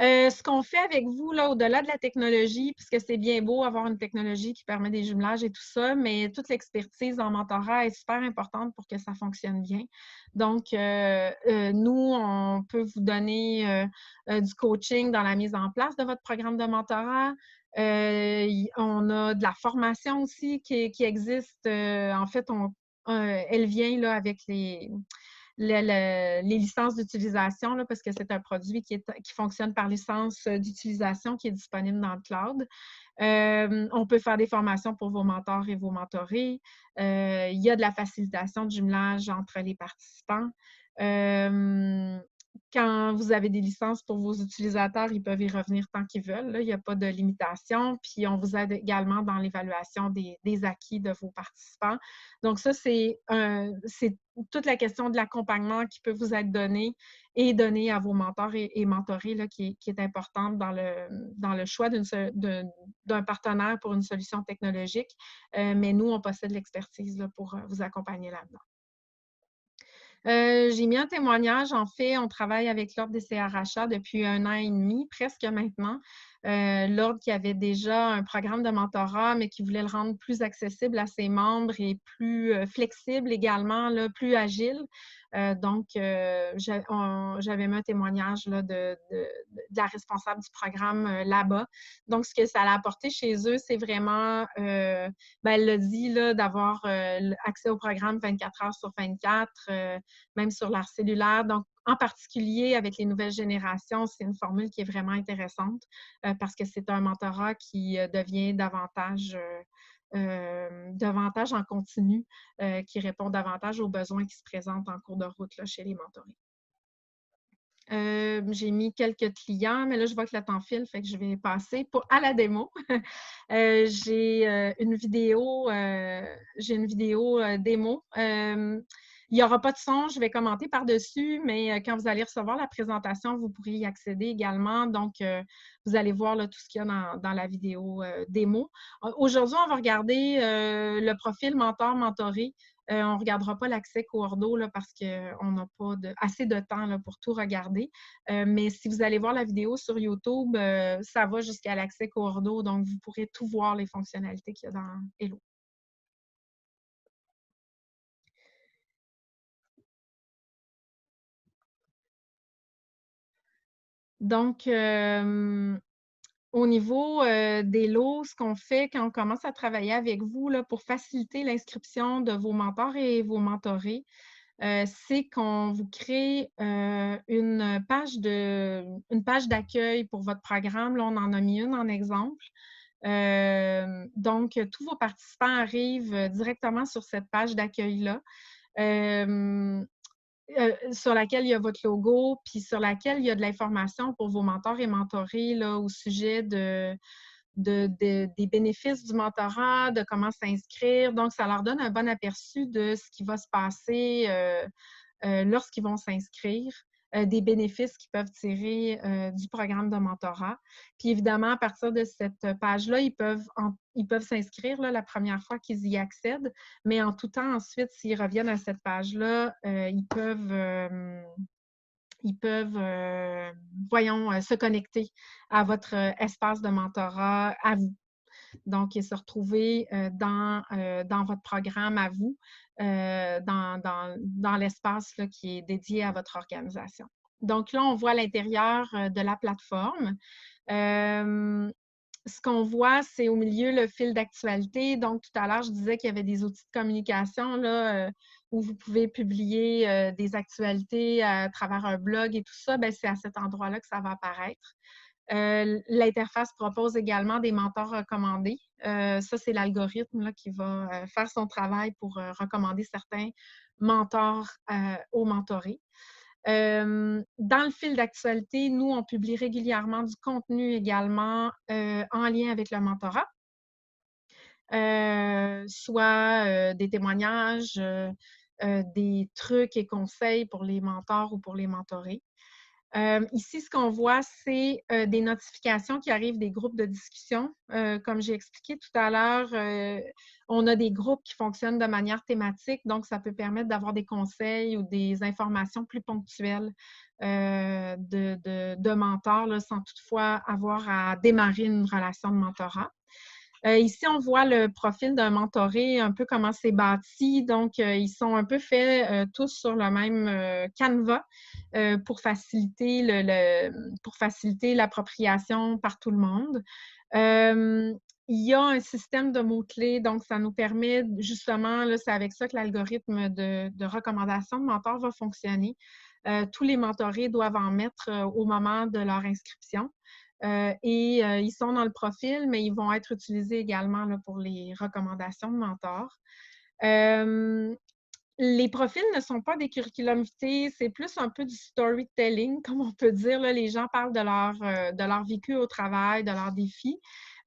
Ce qu'on fait avec vous, là, au-delà de la technologie, puisque c'est bien beau avoir une technologie qui permet des jumelages et tout ça, mais toute l'expertise en mentorat est super importante pour que ça fonctionne bien. Donc, nous, on peut vous donner du coaching dans la mise en place de votre programme de mentorat. On a de la formation aussi qui existe. En fait, elle vient là, avec les licences d'utilisation, parce que c'est un produit qui fonctionne par licence d'utilisation qui est disponible dans le cloud. On peut faire des formations pour vos mentors et vos mentorés. Il y a de la facilitation de jumelage entre les participants. Quand vous avez des licences pour vos utilisateurs, ils peuvent y revenir tant qu'ils veulent. Là. Il n'y a pas de limitation. Puis, on vous aide également dans l'évaluation des acquis de vos participants. Donc, ça, c'est toute la question de l'accompagnement qui peut vous être donné et donné à vos mentors et mentorés là, qui est importante dans le choix d'un partenaire pour une solution technologique. Mais nous, on possède l'expertise pour vous accompagner là-dedans. J'ai mis un témoignage. En fait, on travaille avec l'Ordre des CRHA depuis 1 an et demi, presque maintenant. L'Ordre qui avait déjà un programme de mentorat, mais qui voulait le rendre plus accessible à ses membres et plus flexible également, là, plus agile. Donc, j'avais mis un témoignage là, de la responsable du programme là-bas. Donc, ce que ça a apporté chez eux, c'est vraiment, elle l'a dit, là, d'avoir accès au programme 24 heures sur 24, même sur leur cellulaire. Donc, En particulier, avec les nouvelles générations, c'est une formule qui est vraiment intéressante parce que c'est un mentorat qui devient davantage en continu, qui répond davantage aux besoins qui se présentent en cours de route là, chez les mentorés. J'ai mis quelques clients, mais là, je vois que le temps file, fait que je vais passer à la démo. J'ai une vidéo, démo. Il n'y aura pas de son, je vais commenter par-dessus, mais quand vous allez recevoir la présentation, vous pourrez y accéder également. Donc, vous allez voir là, tout ce qu'il y a dans la vidéo démo. Aujourd'hui, on va regarder le profil mentor-mentoré. On ne regardera pas l'accès Coordo là, parce qu'on n'a pas assez de temps là, pour tout regarder. Mais si vous allez voir la vidéo sur YouTube, ça va jusqu'à l'accès Coordo, donc vous pourrez tout voir les fonctionnalités qu'il y a dans Hello. Donc, au niveau des lots, ce qu'on fait quand on commence à travailler avec vous là, pour faciliter l'inscription de vos mentors et vos mentorés, c'est qu'on vous crée une page d'accueil pour votre programme. Là, on en a mis une en exemple. Donc, tous vos participants arrivent directement sur cette page d'accueil-là. Sur laquelle il y a votre logo, puis sur laquelle il y a de l'information pour vos mentors et mentorés là, au sujet des bénéfices du mentorat, de comment s'inscrire. Donc, ça leur donne un bon aperçu de ce qui va se passer lorsqu'ils vont s'inscrire, des bénéfices qu'ils peuvent tirer du programme de mentorat. Puis évidemment, à partir de cette page-là, ils peuvent s'inscrire la première fois qu'ils y accèdent, mais en tout temps, ensuite, s'ils reviennent à cette page-là, ils peuvent se connecter à votre espace de mentorat, à vous. Donc, et se retrouver dans votre programme à vous, dans l'espace qui est dédié à votre organisation. Donc là, on voit l'intérieur de la plateforme. Ce qu'on voit, c'est au milieu le fil d'actualité. Donc, tout à l'heure, je disais qu'il y avait des outils de communication là, où vous pouvez publier des actualités à travers un blog et tout ça. Bien, c'est à cet endroit-là que ça va apparaître. L'interface propose également des mentors recommandés. Ça, c'est l'algorithme qui va faire son travail pour recommander certains mentors aux mentorés. Dans le fil d'actualité, nous, on publie régulièrement du contenu également en lien avec le mentorat, soit des témoignages, des trucs et conseils pour les mentors ou pour les mentorés. Ici, ce qu'on voit, c'est des notifications qui arrivent des groupes de discussion. Comme j'ai expliqué tout à l'heure, on a des groupes qui fonctionnent de manière thématique, donc ça peut permettre d'avoir des conseils ou des informations plus ponctuelles de mentors, là, sans toutefois avoir à démarrer une relation de mentorat. Ici, on voit le profil d'un mentoré, un peu comment c'est bâti. Donc, ils sont un peu faits tous sur le même canevas pour faciliter l'appropriation par tout le monde. Il y a un système de mots-clés, donc ça nous permet justement, là, c'est avec ça que l'algorithme de recommandation de mentor va fonctionner. Tous les mentorés doivent en mettre au moment de leur inscription. Ils sont dans le profil, mais ils vont être utilisés également là, pour les recommandations de mentors. Les profils ne sont pas des curriculums vitae, c'est plus un peu du storytelling, comme on peut dire. Là, les gens parlent de leur vécu au travail, de leurs défis.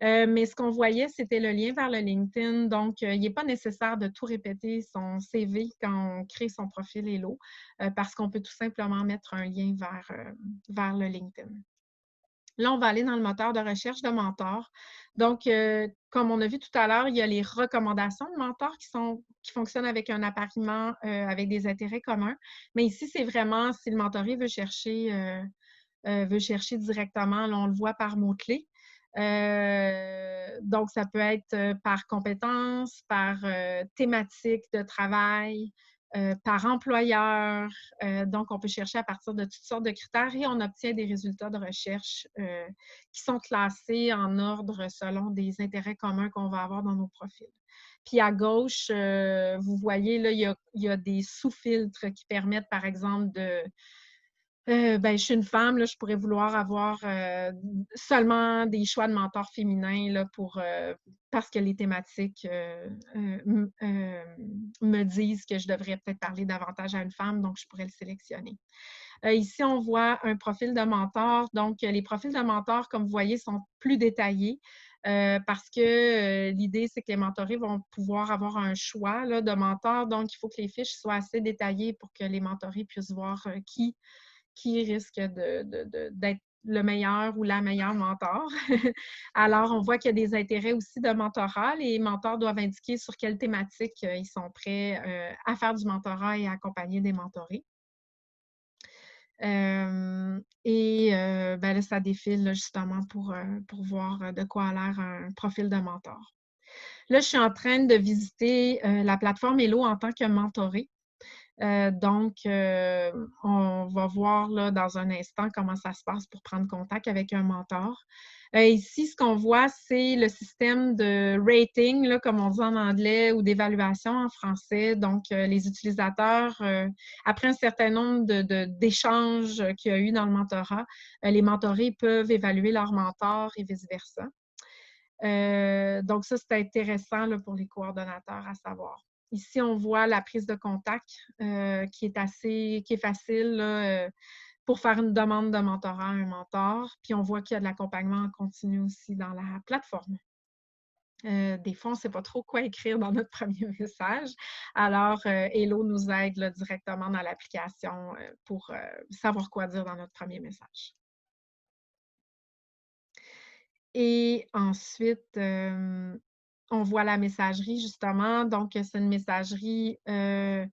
Mais ce qu'on voyait, c'était le lien vers le LinkedIn. Donc, il n'est pas nécessaire de tout répéter son CV quand on crée son profil Hello, parce qu'on peut tout simplement mettre un lien vers le LinkedIn. Là, on va aller dans le moteur de recherche de mentors. Donc, comme on a vu tout à l'heure, il y a les recommandations de mentors qui fonctionnent avec un appariement avec des intérêts communs. Mais ici, c'est vraiment si le mentoré veut chercher directement, là, on le voit par mots-clés. Donc, ça peut être par compétences, par thématique de travail, par employeur. Donc, on peut chercher à partir de toutes sortes de critères et on obtient des résultats de recherche qui sont classés en ordre selon des intérêts communs qu'on va avoir dans nos profils. Puis à gauche, vous voyez, là, il y a des sous-filtres qui permettent, par exemple, Ben, je suis une femme, là, je pourrais vouloir avoir, seulement des choix de mentors féminins, là, parce que les thématiques, me disent que je devrais peut-être parler davantage à une femme, donc je pourrais le sélectionner. Ici, on voit un profil de mentor. Donc, les profils de mentors, comme vous voyez, sont plus détaillés, parce que, l'idée, c'est que les mentorés vont pouvoir avoir un choix, là, de mentors. Donc, il faut que les fiches soient assez détaillées pour que les mentorés puissent voir, qui risque d'être le meilleur ou la meilleure mentor. Alors, on voit qu'il y a des intérêts aussi de mentorat. Les mentors doivent indiquer sur quelle thématique ils sont prêts à faire du mentorat et à accompagner des mentorés. Ben là, ça défile là, justement pour voir de quoi a l'air un profil de mentor. Là, je suis en train de visiter la plateforme Hello en tant que mentorée. Donc, on va voir là, dans un instant comment ça se passe pour prendre contact avec un mentor. Ici, ce qu'on voit, c'est le système de rating, là, comme on dit en anglais, ou d'évaluation en français. Donc, les utilisateurs, après un certain nombre d'échanges qu'il y a eu dans le mentorat, les mentorés peuvent évaluer leur mentor et vice-versa. Donc, ça, c'est intéressant là, pour les coordonnateurs à savoir. Ici, on voit la prise de contact qui est facile là, pour faire une demande de mentorat à un mentor. Puis, on voit qu'il y a de l'accompagnement en continu aussi dans la plateforme. Des fois, on ne sait pas trop quoi écrire dans notre premier message. Alors, Hello nous aide là, directement dans l'application pour savoir quoi dire dans notre premier message. Et ensuite, on voit la messagerie justement. Donc, c'est une messagerie, de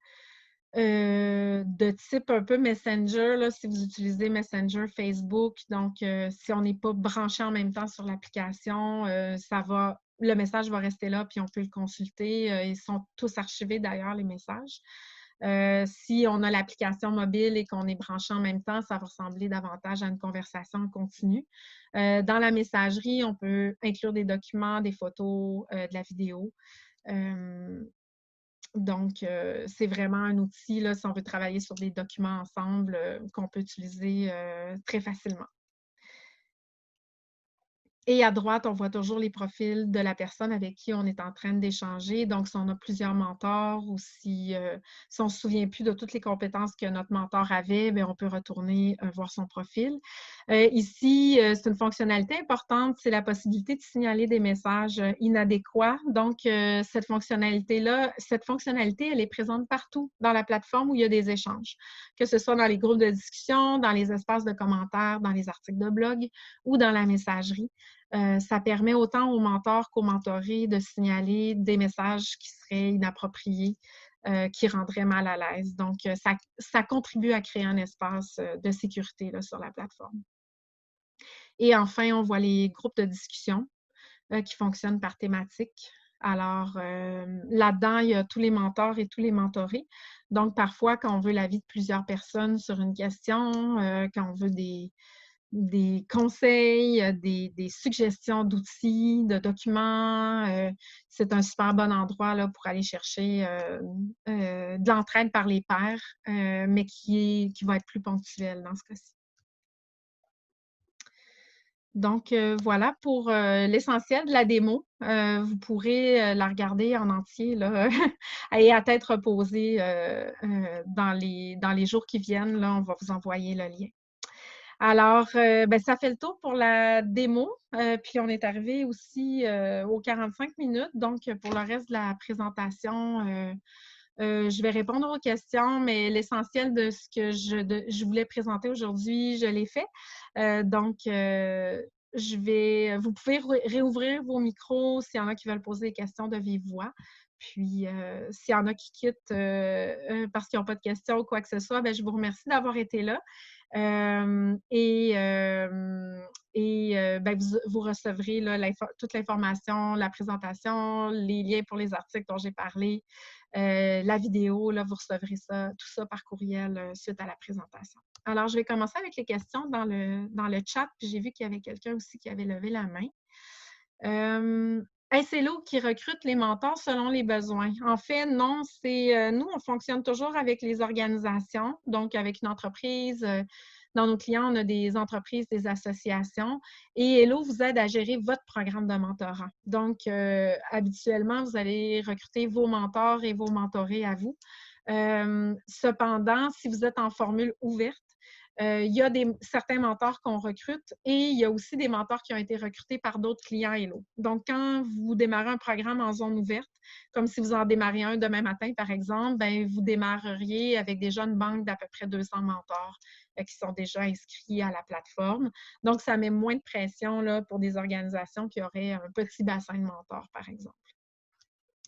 type un peu Messenger, là, si vous utilisez Messenger, Facebook. Donc, si on n'est pas branché en même temps sur l'application, le message va rester là, puis on peut le consulter. Ils sont tous archivés d'ailleurs, les messages. Si on a l'application mobile et qu'on est branché en même temps, ça va ressembler davantage à une conversation continue. Dans la messagerie, on peut inclure des documents, des photos, de la vidéo. Donc, c'est vraiment un outil, là, si on veut travailler sur des documents ensemble, qu'on peut utiliser très facilement. Et à droite, on voit toujours les profils de la personne avec qui on est en train d'échanger. Donc, si on a plusieurs mentors ou si on ne se souvient plus de toutes les compétences que notre mentor avait, bien, on peut retourner voir son profil. Ici, c'est une fonctionnalité importante, c'est la possibilité de signaler des messages inadéquats. Donc, cette fonctionnalité-là, elle est présente partout dans la plateforme où il y a des échanges, que ce soit dans les groupes de discussion, dans les espaces de commentaires, dans les articles de blog ou dans la messagerie. Ça permet autant aux mentors qu'aux mentorés de signaler des messages qui seraient inappropriés, qui rendraient mal à l'aise. Donc, ça contribue à créer un espace de sécurité là, sur la plateforme. Et enfin, on voit les groupes de discussion qui fonctionnent par thématique. Alors, là-dedans, il y a tous les mentors et tous les mentorés. Donc, parfois, quand on veut l'avis de plusieurs personnes sur une question, quand on veut des conseils, des suggestions d'outils, de documents. C'est un super bon endroit là, pour aller chercher de l'entraide par les pairs, mais qui va être plus ponctuel dans ce cas-ci. Donc, voilà pour l'essentiel de la démo. Vous pourrez la regarder en entier là, et à tête reposée dans les jours qui viennent. Là, on va vous envoyer le lien. Alors, ben, ça fait le tour pour la démo. Puis on est arrivé aussi aux 45 minutes. Donc, pour le reste de la présentation, je vais répondre aux questions, mais l'essentiel de ce que je voulais présenter aujourd'hui, je l'ai fait. Donc, vous pouvez réouvrir vos micros s'il y en a qui veulent poser des questions de vive voix. Puis, s'il y en a qui quittent parce qu'ils n'ont pas de questions ou quoi que ce soit, ben, je vous remercie d'avoir été là. Ben, vous recevrez là, toute l'information, la présentation, les liens pour les articles dont j'ai parlé, la vidéo, là, vous recevrez tout ça par courriel suite à la présentation. Alors, je vais commencer avec les questions dans le chat. Puis j'ai vu qu'il y avait quelqu'un aussi qui avait levé la main. Est-ce Hello qui recrute les mentors selon les besoins? En fait, non, nous, on fonctionne toujours avec les organisations, donc avec une entreprise. Dans nos clients, on a des entreprises, des associations et Hello vous aide à gérer votre programme de mentorat. Donc, habituellement, vous allez recruter vos mentors et vos mentorés à vous. Cependant, si vous êtes en formule ouverte, il y a certains mentors qu'on recrute et il y a aussi des mentors qui ont été recrutés par d'autres clients Hello. Donc, quand vous démarrez un programme en zone ouverte, comme si vous en démarriez un demain matin, par exemple, bien, vous démarreriez avec déjà une banque d'à peu près 200 mentors qui sont déjà inscrits à la plateforme. Donc, ça met moins de pression là, pour des organisations qui auraient un petit bassin de mentors, par exemple.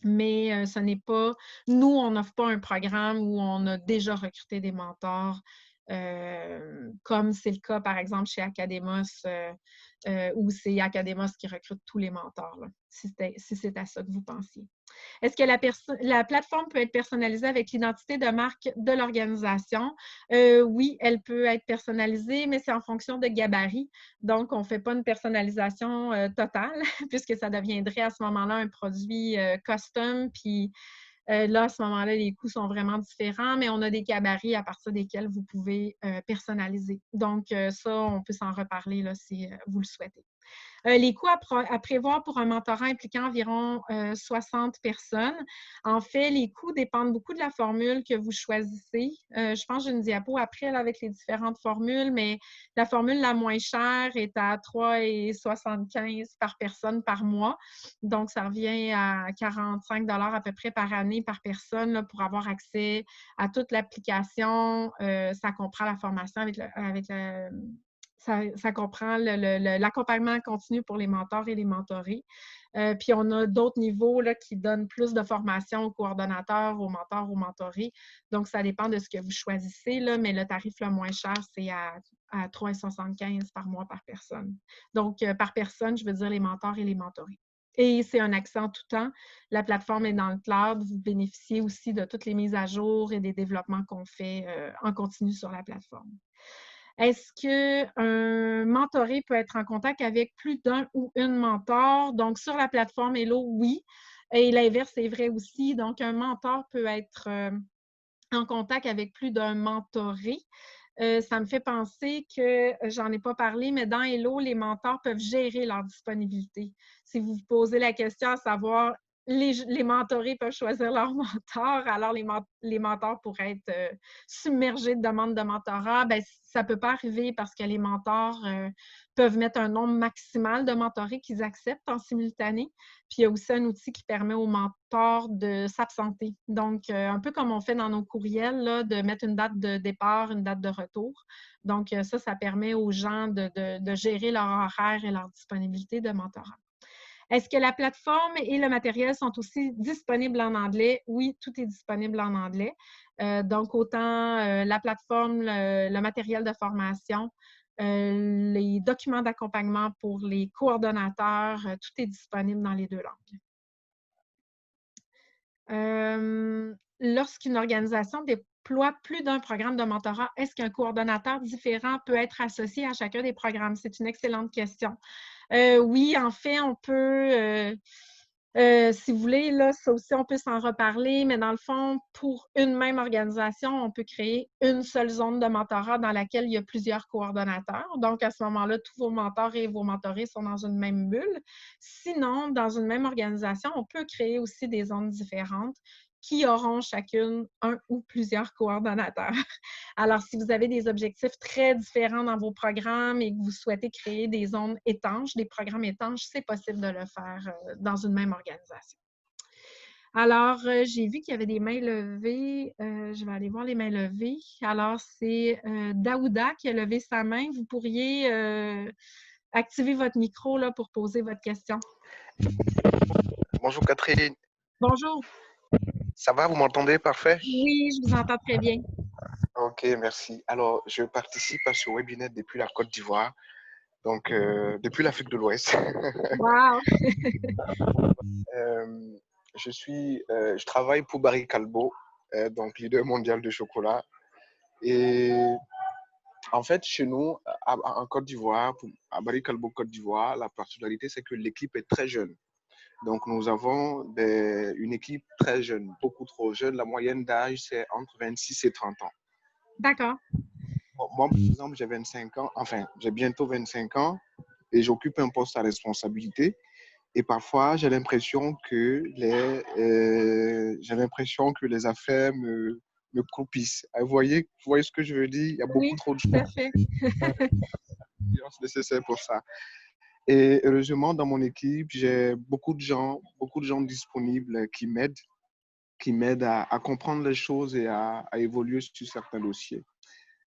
Mais ce n'est pas, nous, on n'offre pas un programme où on a déjà recruté des mentors, comme c'est le cas, par exemple, chez Academos, où c'est Academos qui recrute tous les mentors, là, si c'est à ça que vous pensiez. Est-ce que la plateforme peut être personnalisée avec l'identité de marque de l'organisation? Oui, elle peut être personnalisée, mais c'est en fonction de gabarit. Donc, on ne fait pas une personnalisation totale, puisque ça deviendrait à ce moment-là un produit custom. Puis là, à ce moment-là, les coûts sont vraiment différents, mais on a des gabarits à partir desquels vous pouvez personnaliser. Donc, ça, on peut s'en reparler là, si vous le souhaitez. Les coûts à prévoir pour un mentorat impliquant environ 60 personnes. En fait, les coûts dépendent beaucoup de la formule que vous choisissez. Je pense que j'ai une diapo après là, avec les différentes formules, mais la formule la moins chère est à 3,75 par personne par mois. Donc, ça revient à 45 à peu près par année par personne là, pour avoir accès à toute l'application. Ça comprend la formation avec ça comprend l'accompagnement continu pour les mentors et les mentorés. Puis, on a d'autres niveaux là, qui donnent plus de formation aux coordonnateurs, aux mentors, aux mentorés. Donc, ça dépend de ce que vous choisissez, là, mais le tarif le moins cher, c'est à 3,75 par mois par personne. Donc, par personne, je veux dire les mentors et les mentorés. Et c'est un accès en tout temps. La plateforme est dans le cloud. Vous bénéficiez aussi de toutes les mises à jour et des développements qu'on fait en continu sur la plateforme. Est-ce qu'un mentoré peut être en contact avec plus d'un ou une mentor? Donc, sur la plateforme Hello, oui. Et l'inverse est vrai aussi. Donc, un mentor peut être en contact avec plus d'un mentoré. Ça me fait penser que, j'en ai pas parlé, mais dans Hello, les mentors peuvent gérer leur disponibilité. Si vous vous posez la question à savoir, les mentorés peuvent choisir leur mentor, alors les mentors pourraient être submergés de demandes de mentorat. Bien, ça ne peut pas arriver parce que les mentors peuvent mettre un nombre maximal de mentorés qu'ils acceptent en simultané. Puis, il y a aussi un outil qui permet aux mentors de s'absenter. Donc, un peu comme on fait dans nos courriels, là, de mettre une date de départ, une date de retour. Donc, ça permet aux gens de gérer leur horaire et leur disponibilité de mentorat. Est-ce que la plateforme et le matériel sont aussi disponibles en anglais? Oui, tout est disponible en anglais. Donc, autant la plateforme, le matériel de formation, les documents d'accompagnement pour les coordonnateurs, tout est disponible dans les deux langues. Lorsqu'une organisation déploie plus d'un programme de mentorat, est-ce qu'un coordonnateur différent peut être associé à chacun des programmes? C'est une excellente question. Oui, en fait, on peut, si vous voulez, là, ça aussi, on peut s'en reparler, mais dans le fond, pour une même organisation, on peut créer une seule zone de mentorat dans laquelle il y a plusieurs coordonnateurs. Donc, à ce moment-là, tous vos mentors et vos mentorés sont dans une même bulle. Sinon, dans une même organisation, on peut créer aussi des zones différentes qui auront chacune un ou plusieurs coordonnateurs. Alors, si vous avez des objectifs très différents dans vos programmes et que vous souhaitez créer des zones étanches, des programmes étanches, c'est possible de le faire dans une même organisation. Alors, j'ai vu qu'il y avait des mains levées. Je vais aller voir les mains levées. Alors, c'est Daouda qui a levé sa main. Vous pourriez activer votre micro là, pour poser votre question. Bonjour Catherine. Bonjour. Ça va, vous m'entendez? Parfait? Oui, je vous entends très bien. Ok, merci. Alors, je participe à ce webinaire depuis la Côte d'Ivoire, donc depuis l'Afrique de l'Ouest. Wow! Je travaille pour Barry Callebaut, donc leader mondial de chocolat. Et en fait, chez nous, en Côte d'Ivoire, à Barry Callebaut Côte d'Ivoire, la particularité, c'est que l'équipe est très jeune. Donc, nous avons une équipe très jeune, beaucoup trop jeune. La moyenne d'âge, c'est entre 26 et 30 ans. D'accord. Moi, par exemple, j'ai 25 ans, enfin, j'ai bientôt 25 ans et j'occupe un poste à responsabilité. Et parfois, j'ai l'impression que les affaires me croupissent. Vous voyez ce que je veux dire? Il y a beaucoup Oui, trop de tout à fait. choses nécessaires pour ça. Et heureusement, dans mon équipe, j'ai beaucoup de gens disponibles qui m'aident à comprendre les choses et à évoluer sur certains dossiers.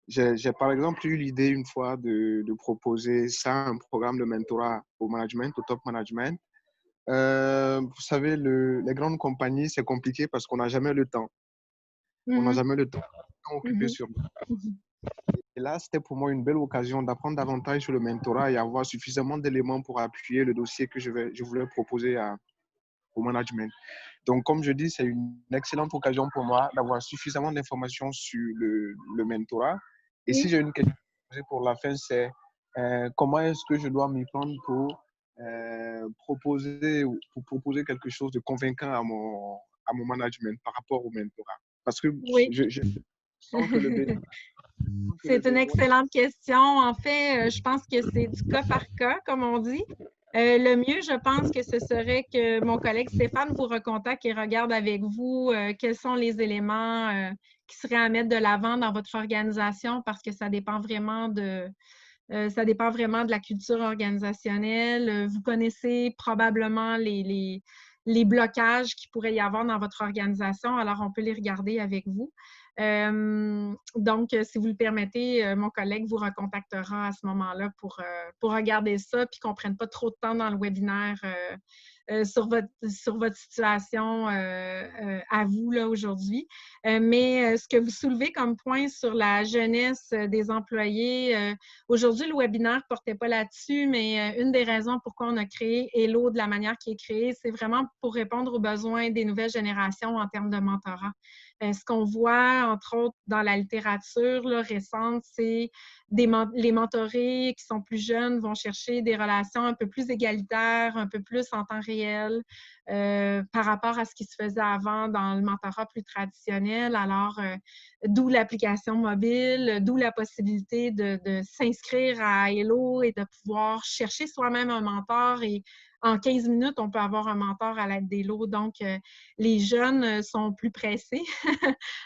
J'ai par exemple eu l'idée une fois de proposer ça, un programme de mentorat au management, au top management. Vous savez, les grandes compagnies, c'est compliqué parce qu'on n'a jamais le temps. On n'a Mhm, jamais le temps occupé mhm, sur nous. mhm. Et là, c'était pour moi une belle occasion d'apprendre davantage sur le mentorat et avoir suffisamment d'éléments pour appuyer le dossier que je voulais proposer au management. Donc, comme je dis, c'est une excellente occasion pour moi d'avoir suffisamment d'informations sur le mentorat. Et si Oui. j'ai une question pour la fin, c'est comment est-ce que je dois m'y prendre pour pour proposer quelque chose de convaincant à mon management par rapport au mentorat. Parce que Oui. je sens que C'est une excellente question. En fait, je pense que c'est du cas par cas, comme on dit. Le mieux, je pense que ce serait que mon collègue Stéphane vous recontacte et regarde avec vous quels sont les éléments qui seraient à mettre de l'avant dans votre organisation parce que ça dépend vraiment de la culture organisationnelle. Vous connaissez probablement les blocages qu'il pourrait y avoir dans votre organisation, alors on peut les regarder avec vous. Donc, si vous le permettez, mon collègue vous recontactera à ce moment-là pour regarder ça, puis qu'on ne prenne pas trop de temps dans le webinaire sur votre situation à vous là aujourd'hui. Mais ce que vous soulevez comme point sur la jeunesse des employés, aujourd'hui, le webinaire ne portait pas là-dessus, mais une des raisons pourquoi on a créé Hello de la manière qui est créée, c'est vraiment pour répondre aux besoins des nouvelles générations en termes de mentorat. Ce qu'on voit, entre autres, dans la littérature là, récente, c'est les mentorés qui sont plus jeunes vont chercher des relations un peu plus égalitaires, un peu plus en temps réel par rapport à ce qui se faisait avant dans le mentorat plus traditionnel. Alors, d'où l'application mobile, d'où la possibilité de s'inscrire à Hello et de pouvoir chercher soi-même un mentor et en 15 minutes, on peut avoir un mentor à l'aide d'Hello. Donc, les jeunes sont plus pressés,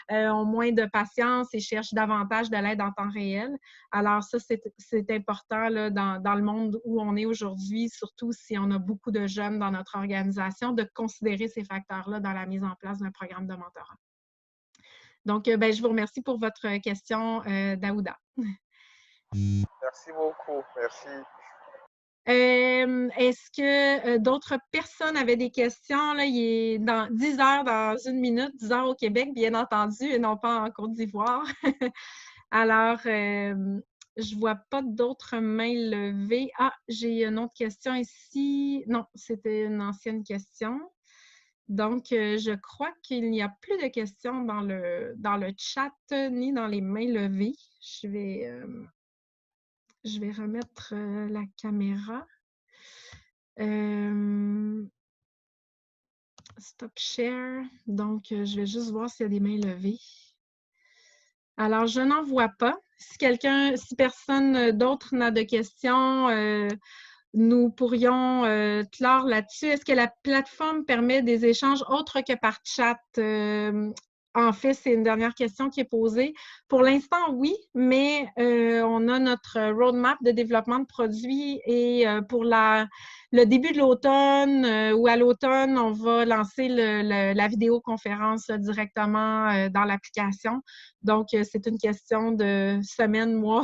ont moins de patience et cherchent davantage de l'aide en temps réel. Alors, ça, c'est important là, dans le monde où on est aujourd'hui, surtout si on a beaucoup de jeunes dans notre organisation, de considérer ces facteurs-là dans la mise en place d'un programme de mentorat. Donc, ben, je vous remercie pour votre question, Daouda. Merci beaucoup. Merci. Est-ce que d'autres personnes avaient des questions? Là, il est dans 10 heures dans une minute, 10 heures au Québec, bien entendu, et non pas en Côte d'Ivoire. Alors, je ne vois pas d'autres mains levées. Ah, j'ai une autre question ici. Non, c'était une ancienne question. Donc, je crois qu'il n'y a plus de questions dans le chat ni dans les mains levées. Je vais remettre la caméra. Stop share. Donc, je vais juste voir s'il y a des mains levées. Alors, je n'en vois pas. Si personne d'autre n'a de questions, nous pourrions clore là-dessus. Est-ce que la plateforme permet des échanges autres que par chat? En fait, c'est une dernière question qui est posée. Pour l'instant, oui, mais on a notre roadmap de développement de produits et pour le début de l'automne ou à l'automne, on va lancer la vidéoconférence directement dans l'application. Donc, c'est une question de semaines, mois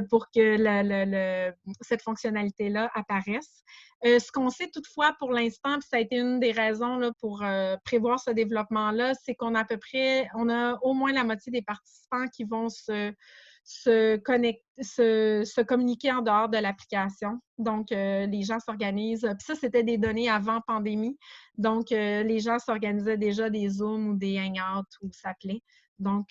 pour que cette fonctionnalité-là apparaisse. Ce qu'on sait toutefois pour l'instant, puis ça a été une des raisons là, pour prévoir ce développement-là, c'est qu'on a à peu près, on a au moins la moitié des participants qui vont se communiquer en dehors de l'application. Donc, les gens s'organisent. Puis ça, c'était des données avant pandémie. Donc, les gens s'organisaient déjà des Zooms ou des Hangouts ou s'appelaient. Donc,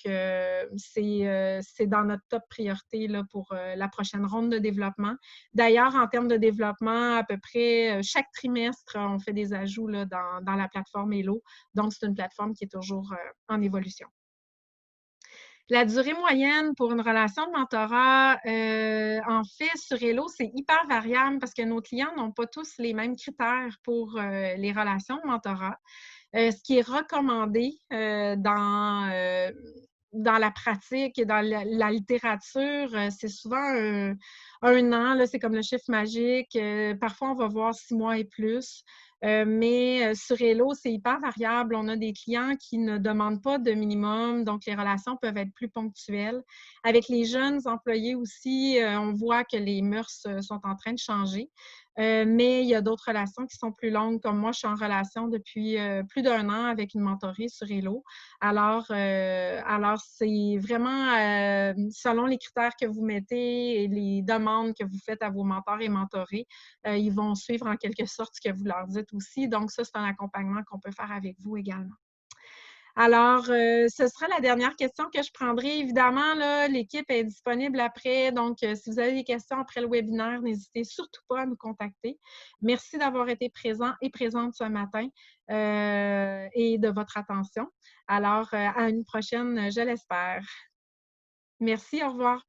c'est dans notre top priorité là, pour la prochaine ronde de développement. D'ailleurs, en termes de développement, à peu près chaque trimestre, on fait des ajouts là, dans la plateforme Hello. Donc, c'est une plateforme qui est toujours en évolution. La durée moyenne pour une relation de mentorat, en fait, sur Hello, c'est hyper variable parce que nos clients n'ont pas tous les mêmes critères pour les relations de mentorat. Ce qui est recommandé dans la pratique et dans la littérature, c'est souvent un an, là, c'est comme le chiffre magique. Parfois, on va voir 6 mois et plus. Mais sur Hello, c'est hyper variable. On a des clients qui ne demandent pas de minimum, donc les relations peuvent être plus ponctuelles. Avec les jeunes employés aussi, on voit que les mœurs sont en train de changer. Mais il y a d'autres relations qui sont plus longues, comme moi, je suis en relation depuis plus d'1 an avec une mentorée sur Hello. Alors c'est vraiment selon les critères que vous mettez et les demandes que vous faites à vos mentors et mentorés, ils vont suivre en quelque sorte ce que vous leur dites aussi. Donc ça, c'est un accompagnement qu'on peut faire avec vous également. Alors, ce sera la dernière question que je prendrai. Évidemment, là, l'équipe est disponible après. Donc, si vous avez des questions après le webinaire, n'hésitez surtout pas à nous contacter. Merci d'avoir été présent et présente ce matin et de votre attention. Alors, à une prochaine, je l'espère. Merci, au revoir.